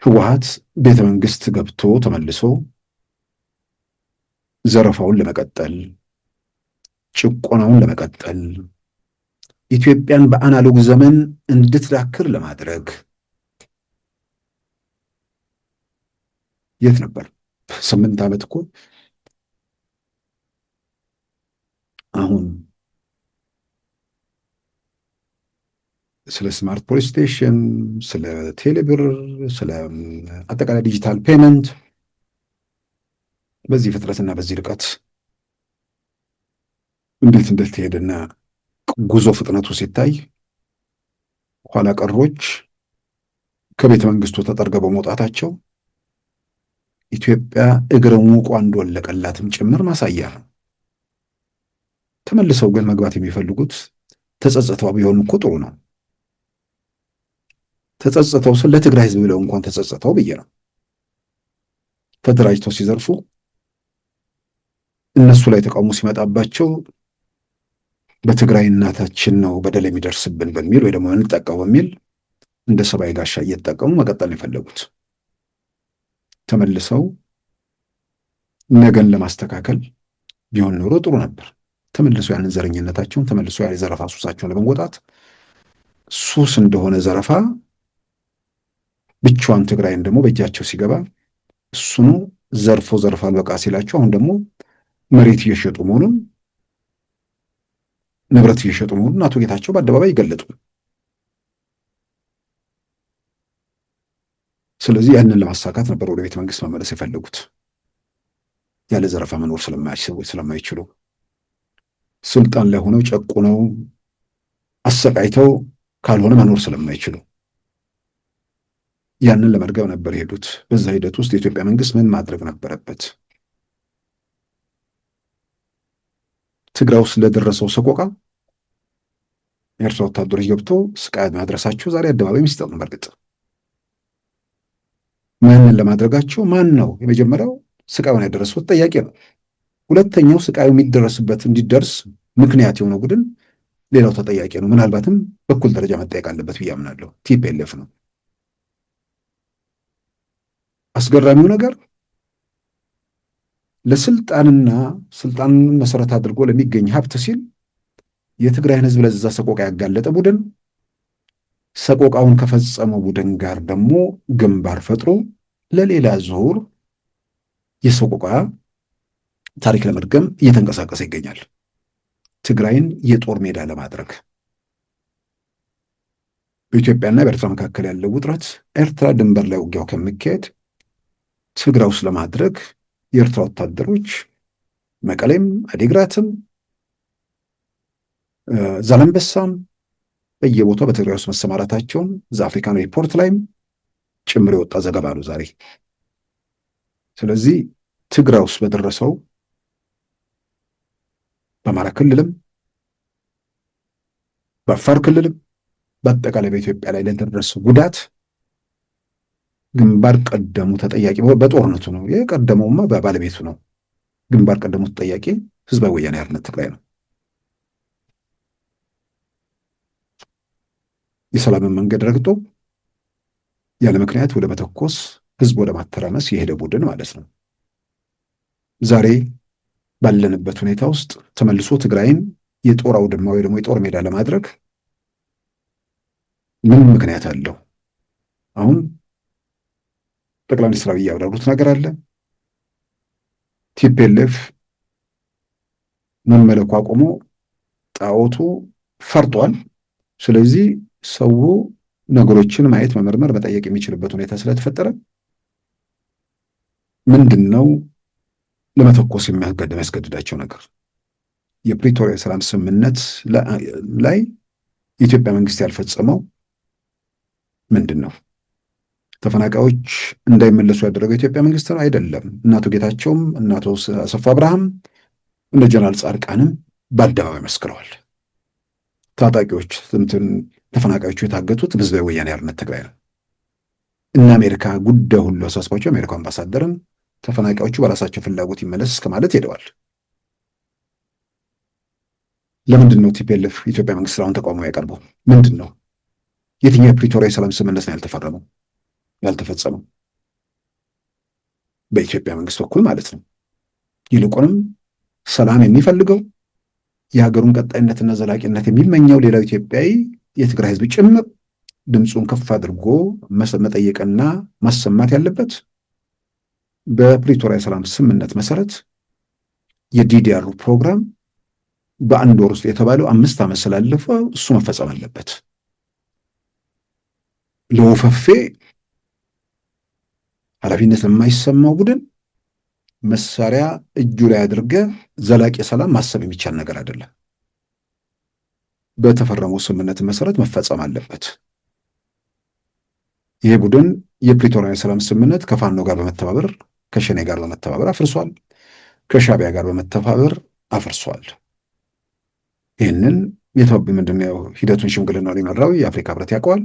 ህወሓት ቤተ መንግስት ገብቶ ተመልሶ ዘረፋውን ለመቀጠል፣ ጭቆናውን ለመቀጠል፣ ኢትዮጵያን በአናሎግ ዘመን እንድትዳክር ለማድረግ የት ነበር? 8 ዓመት እኮ አሁን ስለ ስማርት ፖሊስ ስቴሽን፣ ስለ ቴሌብር፣ ስለ አጠቃላይ ዲጂታል ፔመንት በዚህ ፍጥነትና በዚህ ርቀት እንዴት እንደተሄደና ጉዞ ፍጥነቱ ሲታይ ኋላ ቀሮች ከቤተ መንግስቱ ተጠርገው በመውጣታቸው ኢትዮጵያ እግረ ሙቋ እንደወለቀላትም ጭምር ማሳያ ነው። ተመልሰው ግን መግባት የሚፈልጉት ተጸጽተው ቢሆን እኮ ጥሩ ነው። ተጸጽተው ስለ ትግራይ ህዝብ ብለው እንኳን ተጸጽተው ብዬ ነው። ተደራጅተው ሲዘርፉ እነሱ ላይ ተቃውሞ ሲመጣባቸው በትግራይ እናታችን ነው በደል የሚደርስብን በሚል ወይ ደግሞ እንጠቀው በሚል እንደ ሰባይ ጋሻ እየተጠቀሙ መቀጠል ነው የፈለጉት። ተመልሰው ነገን ለማስተካከል ቢሆን ኖሮ ጥሩ ነበር። ተመልሰው ያንን ዘረኝነታቸውን ተመልሰው ያ የዘረፋ ሱሳቸውን ለመወጣት ሱስ እንደሆነ ዘረፋ ብቻዋን ትግራይን ደግሞ በእጃቸው ሲገባ እሱኑ ዘርፎ አልበቃ ሲላቸው አሁን ደግሞ መሬት እየሸጡ መሆኑን ንብረት እየሸጡ መሆኑን አቶ ጌታቸው በአደባባይ ይገለጡ። ስለዚህ ያንን ለማሳካት ነበር ወደ ቤተ መንግስት መመለስ የፈለጉት። ያለ ዘረፋ መኖር ስለማይችሉ ስልጣን ላይ ሆነው ጨቁነው አሰቃይተው ካልሆነ መኖር ስለማይችሉ ያንን ለመርገብ ነበር የሄዱት። በዛ ሂደት ውስጥ የኢትዮጵያ መንግስት ምን ማድረግ ነበረበት? ትግራይ ውስጥ ለደረሰው ሰቆቃ የኤርትራ ወታደሮች ገብተው ስቃይ ማድረሳቸው ዛሬ አደባባይ ሚስጥር ነው። በእርግጥ ማንን ለማድረጋቸው ማን ነው የመጀመሪያው ስቃዩን ያደረሰው ተጠያቂ ነው። ሁለተኛው ስቃዩ የሚደረስበት እንዲደርስ ምክንያት የሆነው ቡድን ሌላው ተጠያቂ ነው። ምናልባትም በኩል ደረጃ መጠየቅ አለበት ብዬ አምናለሁ። ቲፒኤልኤፍ ነው። አስገራሚው ነገር ለስልጣንና ስልጣንን መሰረት አድርጎ ለሚገኝ ሀብት ሲል የትግራይን ህዝብ ለዛ ሰቆቃ ያጋለጠ ቡድን ሰቆቃውን ከፈጸመው ቡድን ጋር ደግሞ ግንባር ፈጥሮ ለሌላ ዙር የሰቆቃ ታሪክ ለመድገም እየተንቀሳቀሰ ይገኛል። ትግራይን የጦር ሜዳ ለማድረግ በኢትዮጵያና በኤርትራ መካከል ያለው ውጥረት ኤርትራ ድንበር ላይ ውጊያው ከሚካሄድ ትግራይ ውስጥ ለማድረግ የኤርትራ ወታደሮች መቀሌም፣ አዲግራትም፣ ዛላምበሳም በየቦታው በትግራይ ውስጥ መሰማራታቸውን ዘአፍሪካን ሪፖርት ላይም ጭምር የወጣ ዘገባ ነው ዛሬ። ስለዚህ ትግራይ ውስጥ በደረሰው በአማራ ክልልም በአፋር ክልልም በአጠቃላይ በኢትዮጵያ ላይ ለደረሰው ጉዳት ግንባር ቀደሙ ተጠያቂ በጦርነቱ ነው። የቀደመውማ በባለቤቱ ነው። ግንባር ቀደሙ ተጠያቂ ህዝባዊ ወያኔ ሓርነት ትግራይ ነው። የሰላምን መንገድ ረግጦ ያለ ምክንያት ወደ መተኮስ ህዝብ ወደ ማተራመስ የሄደ ቡድን ማለት ነው። ዛሬ ባለንበት ሁኔታ ውስጥ ተመልሶ ትግራይን የጦር አውድማ ወይ ደግሞ የጦር ሜዳ ለማድረግ ምን ምክንያት አለው? አሁን ጠቅላይ ሚኒስትር አብይ ያብራሩት ነገር አለ። ቲፒኤልኤፍ መመለኩ አቁሞ ጣዖቱ ፈርጧል። ስለዚህ ሰው ነገሮችን ማየት፣ መመርመር፣ መጠየቅ የሚችልበት ሁኔታ ስለተፈጠረ ምንድን ነው ለመተኮስ የሚያስገድዳቸው ነገር? የፕሪቶሪያ ሰላም ስምምነት ላይ የኢትዮጵያ መንግስት ያልፈጸመው ምንድን ነው? ተፈናቃዮች እንዳይመለሱ ያደረገው የኢትዮጵያ መንግስት ነው አይደለም። እነ አቶ ጌታቸውም እነ አቶ አሰፋ አብርሃም እነ ጀነራል ጻድቃንም በአደባባይ መስክረዋል። ታጣቂዎች ተፈናቃዮቹ የታገቱት በህዝባዊ ወያኔ ሓርነት ትግራይ ነው። እነ አሜሪካ ጉዳይ ሁሉ አሳስቧቸው የአሜሪካ አምባሳደርም ተፈናቃዮቹ በራሳቸው ፍላጎት ይመለስ እስከ ማለት ሄደዋል። ለምንድን ነው ቲፒኤልኤፍ ኢትዮጵያ መንግስት አሁን ተቃውሞ ያቀርበው? ምንድን ነው የትኛው የፕሪቶሪያ የሰላም ስምምነት ነው ያልተፈረመው ያልተፈጸመው? በኢትዮጵያ መንግስት በኩል ማለት ነው። ይልቁንም ሰላም የሚፈልገው የሀገሩን ቀጣይነትና ዘላቂነት የሚመኘው ሌላው ኢትዮጵያዊ የትግራይ ህዝብ ጭምር ድምፁን ከፍ አድርጎ መጠየቅና ማሰማት ያለበት በፕሪቶሪያ የሰላም ስምምነት መሰረት የዲዲአር ፕሮግራም በአንድ ወር ውስጥ የተባለው 5 ዓመት ስላለፈ እሱ መፈጸም አለበት። ለወፈፌ ኃላፊነት ለማይሰማው ቡድን መሳሪያ እጁ ላይ አድርገ ዘላቂ ሰላም ማሰብ የሚቻል ነገር አይደለም። በተፈረመው ስምምነት መሰረት መፈጸም አለበት። ይሄ ቡድን የፕሪቶሪያ የሰላም ስምምነት ከፋኖ ጋር በመተባበር ከሸኔ ጋር በመተባበር አፍርሷል። ከሻቢያ ጋር በመተባበር አፍርሷል። ይህንን ምንድነው ሂደቱን ሽምግልናውን የመራው የአፍሪካ ህብረት ያውቀዋል።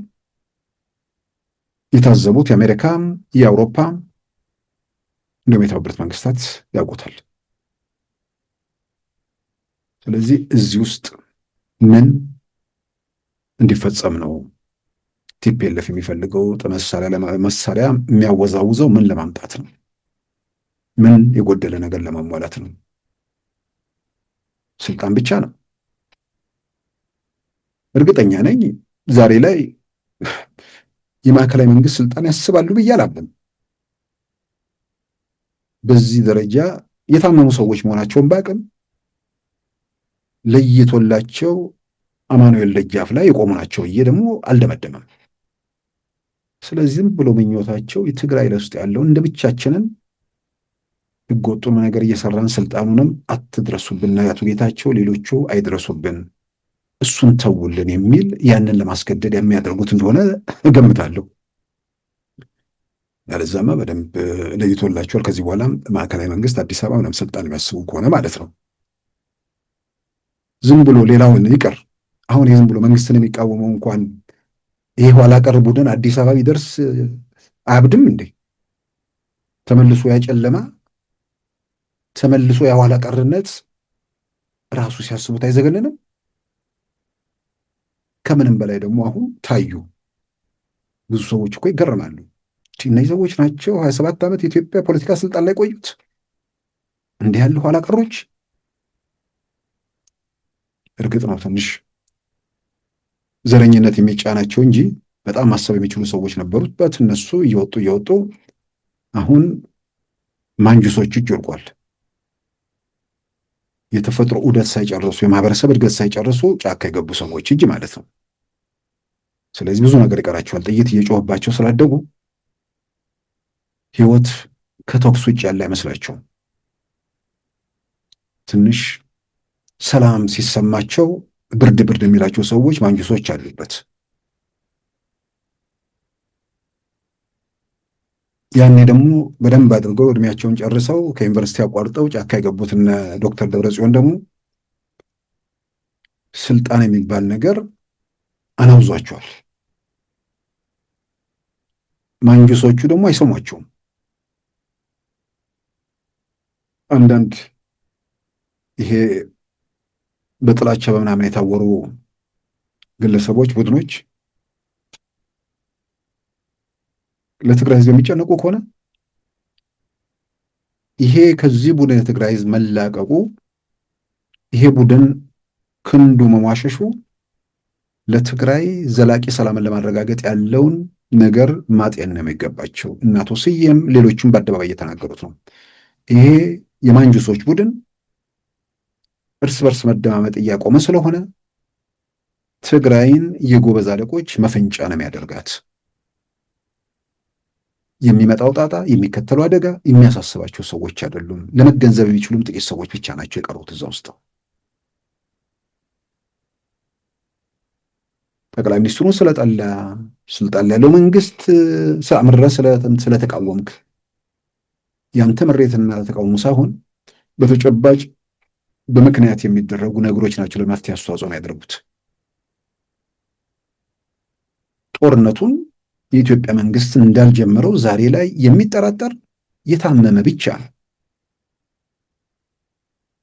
የታዘቡት የአሜሪካ፣ የአውሮፓ እንዲሁም የተባበሩት መንግስታት ያውቁታል። ስለዚህ እዚህ ውስጥ ምን እንዲፈጸም ነው ቲፒኤልኤፍ የሚፈልገው? መሳሪያ የሚያወዛውዘው ምን ለማምጣት ነው? ምን የጎደለ ነገር ለማሟላት ነው? ስልጣን ብቻ ነው። እርግጠኛ ነኝ ዛሬ ላይ የማዕከላዊ መንግስት ስልጣን ያስባሉ ብዬ አላምንም። በዚህ ደረጃ የታመሙ ሰዎች መሆናቸውን ባቅም ለይቶላቸው አማኑኤል ደጃፍ ላይ የቆሙ ናቸው ብዬ ደግሞ አልደመደመም። ስለዚህም ብሎ ምኞታቸው የትግራይ ውስጥ ያለው እንደ ብቻችንን ህገወጡን ነገር እየሰራን ስልጣኑንም አትድረሱብን፣ አቶ ጌታቸው ሌሎቹ አይድረሱብን፣ እሱን ተውልን የሚል ያንን ለማስገደድ የሚያደርጉት እንደሆነ እገምታለሁ። ያለዛማ በደንብ ለይቶላቸዋል። ከዚህ በኋላ ማዕከላዊ መንግስት አዲስ አበባ ምናምን ስልጣን የሚያስቡ ከሆነ ማለት ነው። ዝም ብሎ ሌላውን ይቅር፣ አሁን ዝም ብሎ መንግስትን የሚቃወመው እንኳን ይሄ ኋላ ቀር ቡድን አዲስ አበባ ቢደርስ አያብድም እንዴ? ተመልሶ ያጨለማ ተመልሶ የኋላ ቀርነት ራሱ ሲያስቡት አይዘገንንም? ከምንም በላይ ደግሞ አሁን ታዩ። ብዙ ሰዎች እኮ ይገረማሉ። እነዚህ ሰዎች ናቸው 27 ዓመት የኢትዮጵያ ፖለቲካ ስልጣን ላይ ቆዩት? እንዲህ ያሉ ኋላ ቀሮች። እርግጥ ነው ትንሽ ዘረኝነት የሚጫናቸው እንጂ በጣም ማሰብ የሚችሉ ሰዎች ነበሩበት። እነሱ እየወጡ አሁን ማንጁሶች እጅ ወድቋል። የተፈጥሮ ዑደት ሳይጨርሱ የማህበረሰብ እድገት ሳይጨርሱ ጫካ የገቡ ሰዎች እጅ ማለት ነው። ስለዚህ ብዙ ነገር ይቀራቸዋል። ጥይት እየጮህባቸው ስላደጉ ህይወት ከተኩስ ውጭ ያለ አይመስላቸውም። ትንሽ ሰላም ሲሰማቸው ብርድ የሚላቸው ሰዎች ማንጁሶች አሉበት። ያኔ ደግሞ በደንብ አድርገው እድሜያቸውን ጨርሰው ከዩኒቨርሲቲ አቋርጠው ጫካ የገቡትን ዶክተር ደብረጽዮን ደግሞ ስልጣን የሚባል ነገር አናውዟቸዋል። ማንጁሶቹ ደግሞ አይሰሟቸውም። አንዳንድ ይሄ በጥላቻ በምናምን የታወሩ ግለሰቦች፣ ቡድኖች ለትግራይ ህዝብ የሚጨነቁ ከሆነ ይሄ ከዚህ ቡድን የትግራይ ህዝብ መላቀቁ፣ ይሄ ቡድን ክንዱ መሟሸሹ ለትግራይ ዘላቂ ሰላምን ለማረጋገጥ ያለውን ነገር ማጤን ነው የሚገባቸው። እናቶ ስዬም ሌሎችም በአደባባይ እየተናገሩት ነው። ይሄ የማንጁሶች ቡድን እርስ በርስ መደማመጥ እያቆመ ስለሆነ ትግራይን የጎበዝ አለቆች መፈንጫ ነው የሚያደርጋት። የሚመጣው ጣጣ፣ የሚከተለው አደጋ የሚያሳስባቸው ሰዎች አይደሉም። ለመገንዘብ የሚችሉም ጥቂት ሰዎች ብቻ ናቸው የቀሩት እዛ ውስጥ። ጠቅላይ ሚኒስትሩን ስለጠላ ስልጣን ያለው መንግስት አምርረ ስለተቃወምክ ያንተ ምሬትና ተቃውሞ ሳይሆን በተጨባጭ በምክንያት የሚደረጉ ነገሮች ናቸው ለመፍትሄ አስተዋጽኦ ያደረጉት። ጦርነቱን የኢትዮጵያ መንግስት እንዳልጀመረው ዛሬ ላይ የሚጠራጠር የታመመ ብቻ ነው።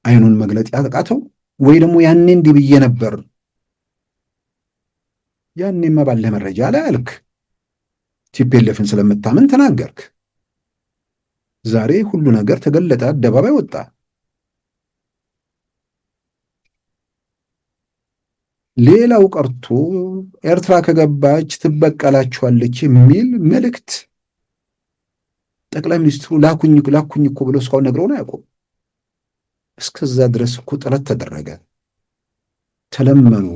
አይኑን መግለጥ ያቃተው ወይ ደግሞ ያኔ እንዲህ ብዬ ነበር ያኔማ ባለህ መረጃ ላይ አልክ፣ ቲፒኤልኤፍን ስለምታምን ተናገርክ። ዛሬ ሁሉ ነገር ተገለጠ፣ አደባባይ ወጣ። ሌላው ቀርቶ ኤርትራ ከገባች ትበቀላችኋለች የሚል መልእክት ጠቅላይ ሚኒስትሩ ላኩኝ እኮ ብለው እስካሁን ነግረውን አያውቁም። እስከዛ ድረስ እኮ ጥረት ተደረገ፣ ተለመኑ፣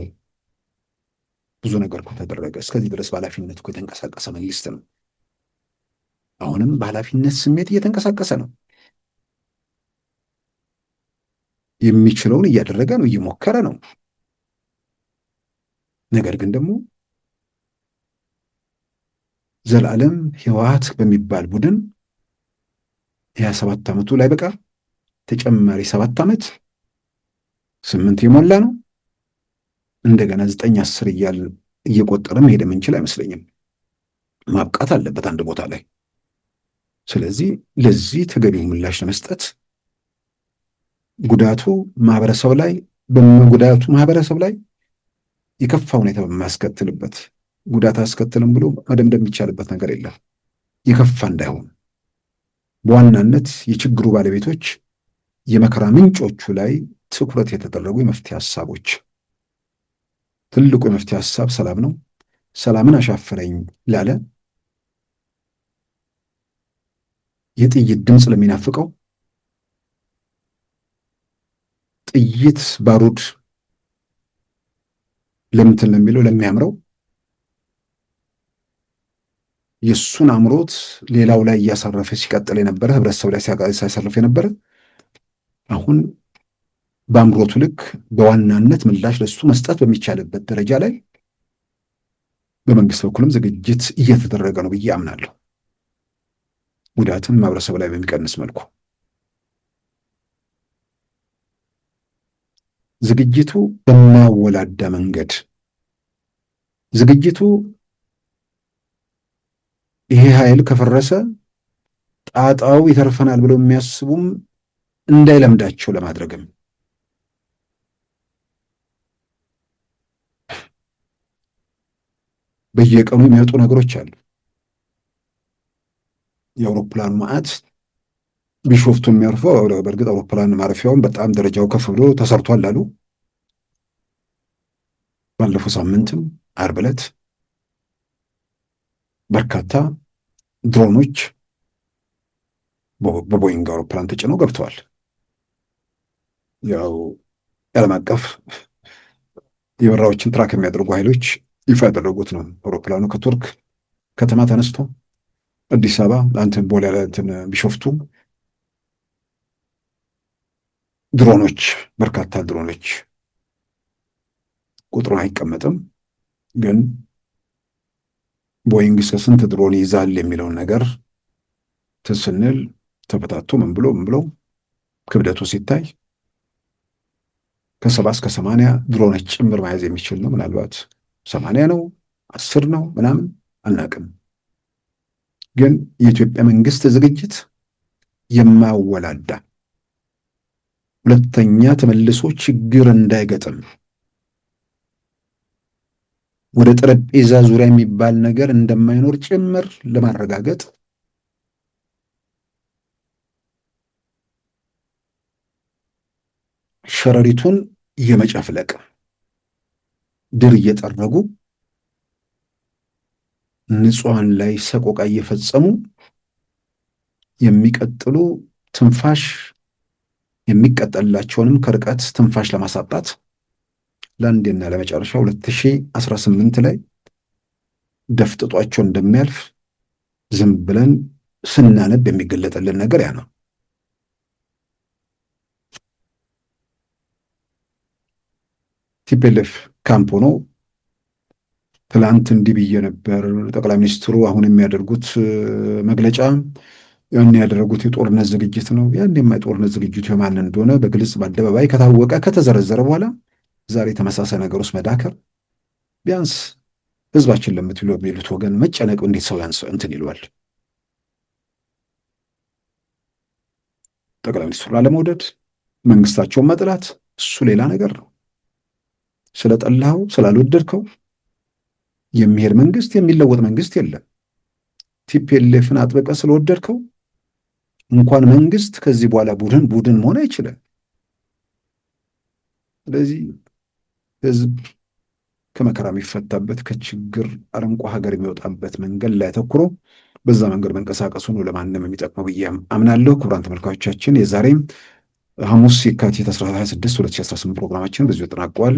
ብዙ ነገር እኮ ተደረገ። እስከዚህ ድረስ በኃላፊነት እኮ የተንቀሳቀሰ መንግስት ነው። አሁንም በኃላፊነት ስሜት እየተንቀሳቀሰ ነው። የሚችለውን እያደረገ ነው፣ እየሞከረ ነው። ነገር ግን ደግሞ ዘላለም ህወሓት በሚባል ቡድን የ27 ዓመቱ ላይ በቃ ተጨማሪ 7 ዓመት 8 የሞላ ነው። እንደገና 9 10 እያል እየቆጠረ መሄድ የምንችል አይመስለኝም። ማብቃት አለበት አንድ ቦታ ላይ። ስለዚህ ለዚህ ተገቢው ምላሽ ለመስጠት ጉዳቱ ማህበረሰብ ላይ የከፋ ሁኔታ በማያስከትልበት ጉዳት አያስከትልም ብሎ መደምደም የሚቻልበት ነገር የለም። የከፋ እንዳይሆን በዋናነት የችግሩ ባለቤቶች የመከራ ምንጮቹ ላይ ትኩረት የተደረጉ የመፍትሄ ሀሳቦች፣ ትልቁ የመፍትሄ ሀሳብ ሰላም ነው። ሰላምን አሻፈረኝ ላለ፣ የጥይት ድምፅ ለሚናፍቀው፣ ጥይት ባሩድ ለምትን ለሚለው ለሚያምረው፣ የእሱን አምሮት ሌላው ላይ እያሳረፈ ሲቀጥል የነበረ ህብረተሰብ ላይ ሲያሳርፍ የነበረ አሁን በአምሮቱ ልክ በዋናነት ምላሽ ለሱ መስጠት በሚቻልበት ደረጃ ላይ በመንግስት በኩልም ዝግጅት እየተደረገ ነው ብዬ አምናለሁ። ጉዳትን ማህበረሰብ ላይ በሚቀንስ መልኩ ዝግጅቱ በማያወላዳ መንገድ ዝግጅቱ ይሄ ኃይል ከፈረሰ ጣጣው ይተርፈናል ብለው የሚያስቡም እንዳይለምዳቸው ለማድረግም በየቀኑ የሚወጡ ነገሮች አሉ። የአውሮፕላኑ መዓት ቢሾፍቱ የሚያርፈው በእርግጥ አውሮፕላን ማረፊያውን በጣም ደረጃው ከፍ ብሎ ተሰርቷል አሉ። ባለፈው ሳምንትም ዓርብ ዕለት በርካታ ድሮኖች በቦይንግ አውሮፕላን ተጭነው ገብተዋል። ያው የዓለም አቀፍ የበረራዎችን ትራክ የሚያደርጉ ኃይሎች ይፋ ያደረጉት ነው። አውሮፕላኑ ከቱርክ ከተማ ተነስቶ አዲስ አበባ ቦሌ ቢሾፍቱ ድሮኖች፣ በርካታ ድሮኖች፣ ቁጥሩን አይቀመጥም፣ ግን ቦይንግ እስከ ስንት ድሮን ይዛል የሚለውን ነገር ስንል ተፈታቶ ምን ብሎ ክብደቱ ሲታይ ከ70 እስከ 80 ድሮኖች ጭምር መያዝ የሚችል ነው። ምናልባት 80 ነው 10 ነው ምናምን አናቅም። ግን የኢትዮጵያ መንግስት ዝግጅት የማያወላዳ ሁለተኛ ተመልሶ ችግር እንዳይገጥም ወደ ጠረጴዛ ዙሪያ የሚባል ነገር እንደማይኖር ጭምር ለማረጋገጥ ሸረሪቱን የመጨፍለቅ ድር እየጠረጉ ንጹሃን ላይ ሰቆቃ እየፈጸሙ የሚቀጥሉ ትንፋሽ የሚቀጠላቸውንም ከርቀት ትንፋሽ ለማሳጣት ለአንዴና ለመጨረሻ 2018 ላይ ደፍጥጧቸው እንደሚያልፍ ዝም ብለን ስናነብ የሚገለጥልን ነገር ያ ነው። ቲፒኤልኤፍ ካምፕ ሆኖ ትላንት እንዲህ ብዬ ነበር ጠቅላይ ሚኒስትሩ አሁን የሚያደርጉት መግለጫ ያን ያደረጉት የጦርነት ዝግጅት ነው። ያን የጦርነት ዝግጅቱ የማን እንደሆነ በግልጽ በአደባባይ ከታወቀ ከተዘረዘረ በኋላ ዛሬ ተመሳሳይ ነገር ውስጥ መዳከር ቢያንስ ህዝባችን ለሚሉት ወገን መጨነቅ እንዴት ሰው እንትን ይለዋል? ጠቅላይ ሚኒስትሩ ላለመውደድ መንግስታቸውን መጥላት እሱ ሌላ ነገር ነው። ስለጠላኸው ስላልወደድከው የሚሄድ መንግስት የሚለወጥ መንግስት የለም። ቲፒኤልኤፍን አጥበቀ ስለወደድከው እንኳን መንግስት ከዚህ በኋላ ቡድን መሆን አይችልም። ስለዚህ ህዝብ ከመከራ የሚፈታበት ከችግር አረንቋ ሀገር የሚወጣበት መንገድ ላይ አተኩሮ በዛ መንገድ መንቀሳቀሱ ነው ለማንም የሚጠቅመው ብዬ አምናለሁ። ክቡራን ተመልካቾቻችን የዛሬም ሐሙስ የካቲት 26 2018 ፕሮግራማችን በዚሁ ተጠናቋል።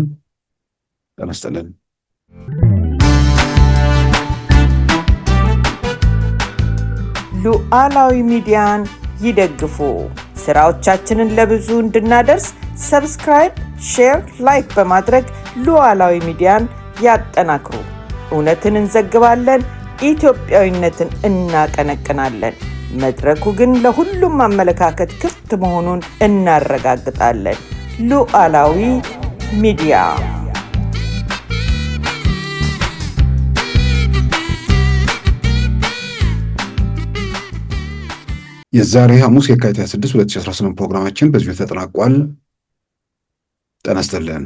ጤና ይስጥልን። ሉዓላዊ ሚዲያን ይደግፉ። ስራዎቻችንን ለብዙ እንድናደርስ ሰብስክራይብ፣ ሼር፣ ላይክ በማድረግ ሉዓላዊ ሚዲያን ያጠናክሩ። እውነትን እንዘግባለን፣ ኢትዮጵያዊነትን እናቀነቅናለን። መድረኩ ግን ለሁሉም አመለካከት ክፍት መሆኑን እናረጋግጣለን። ሉዓላዊ ሚዲያ የዛሬ ሐሙስ የካቲት 26 2018 ፕሮግራማችን በዚሁ ተጠናቋል። ጤና ይስጥልን።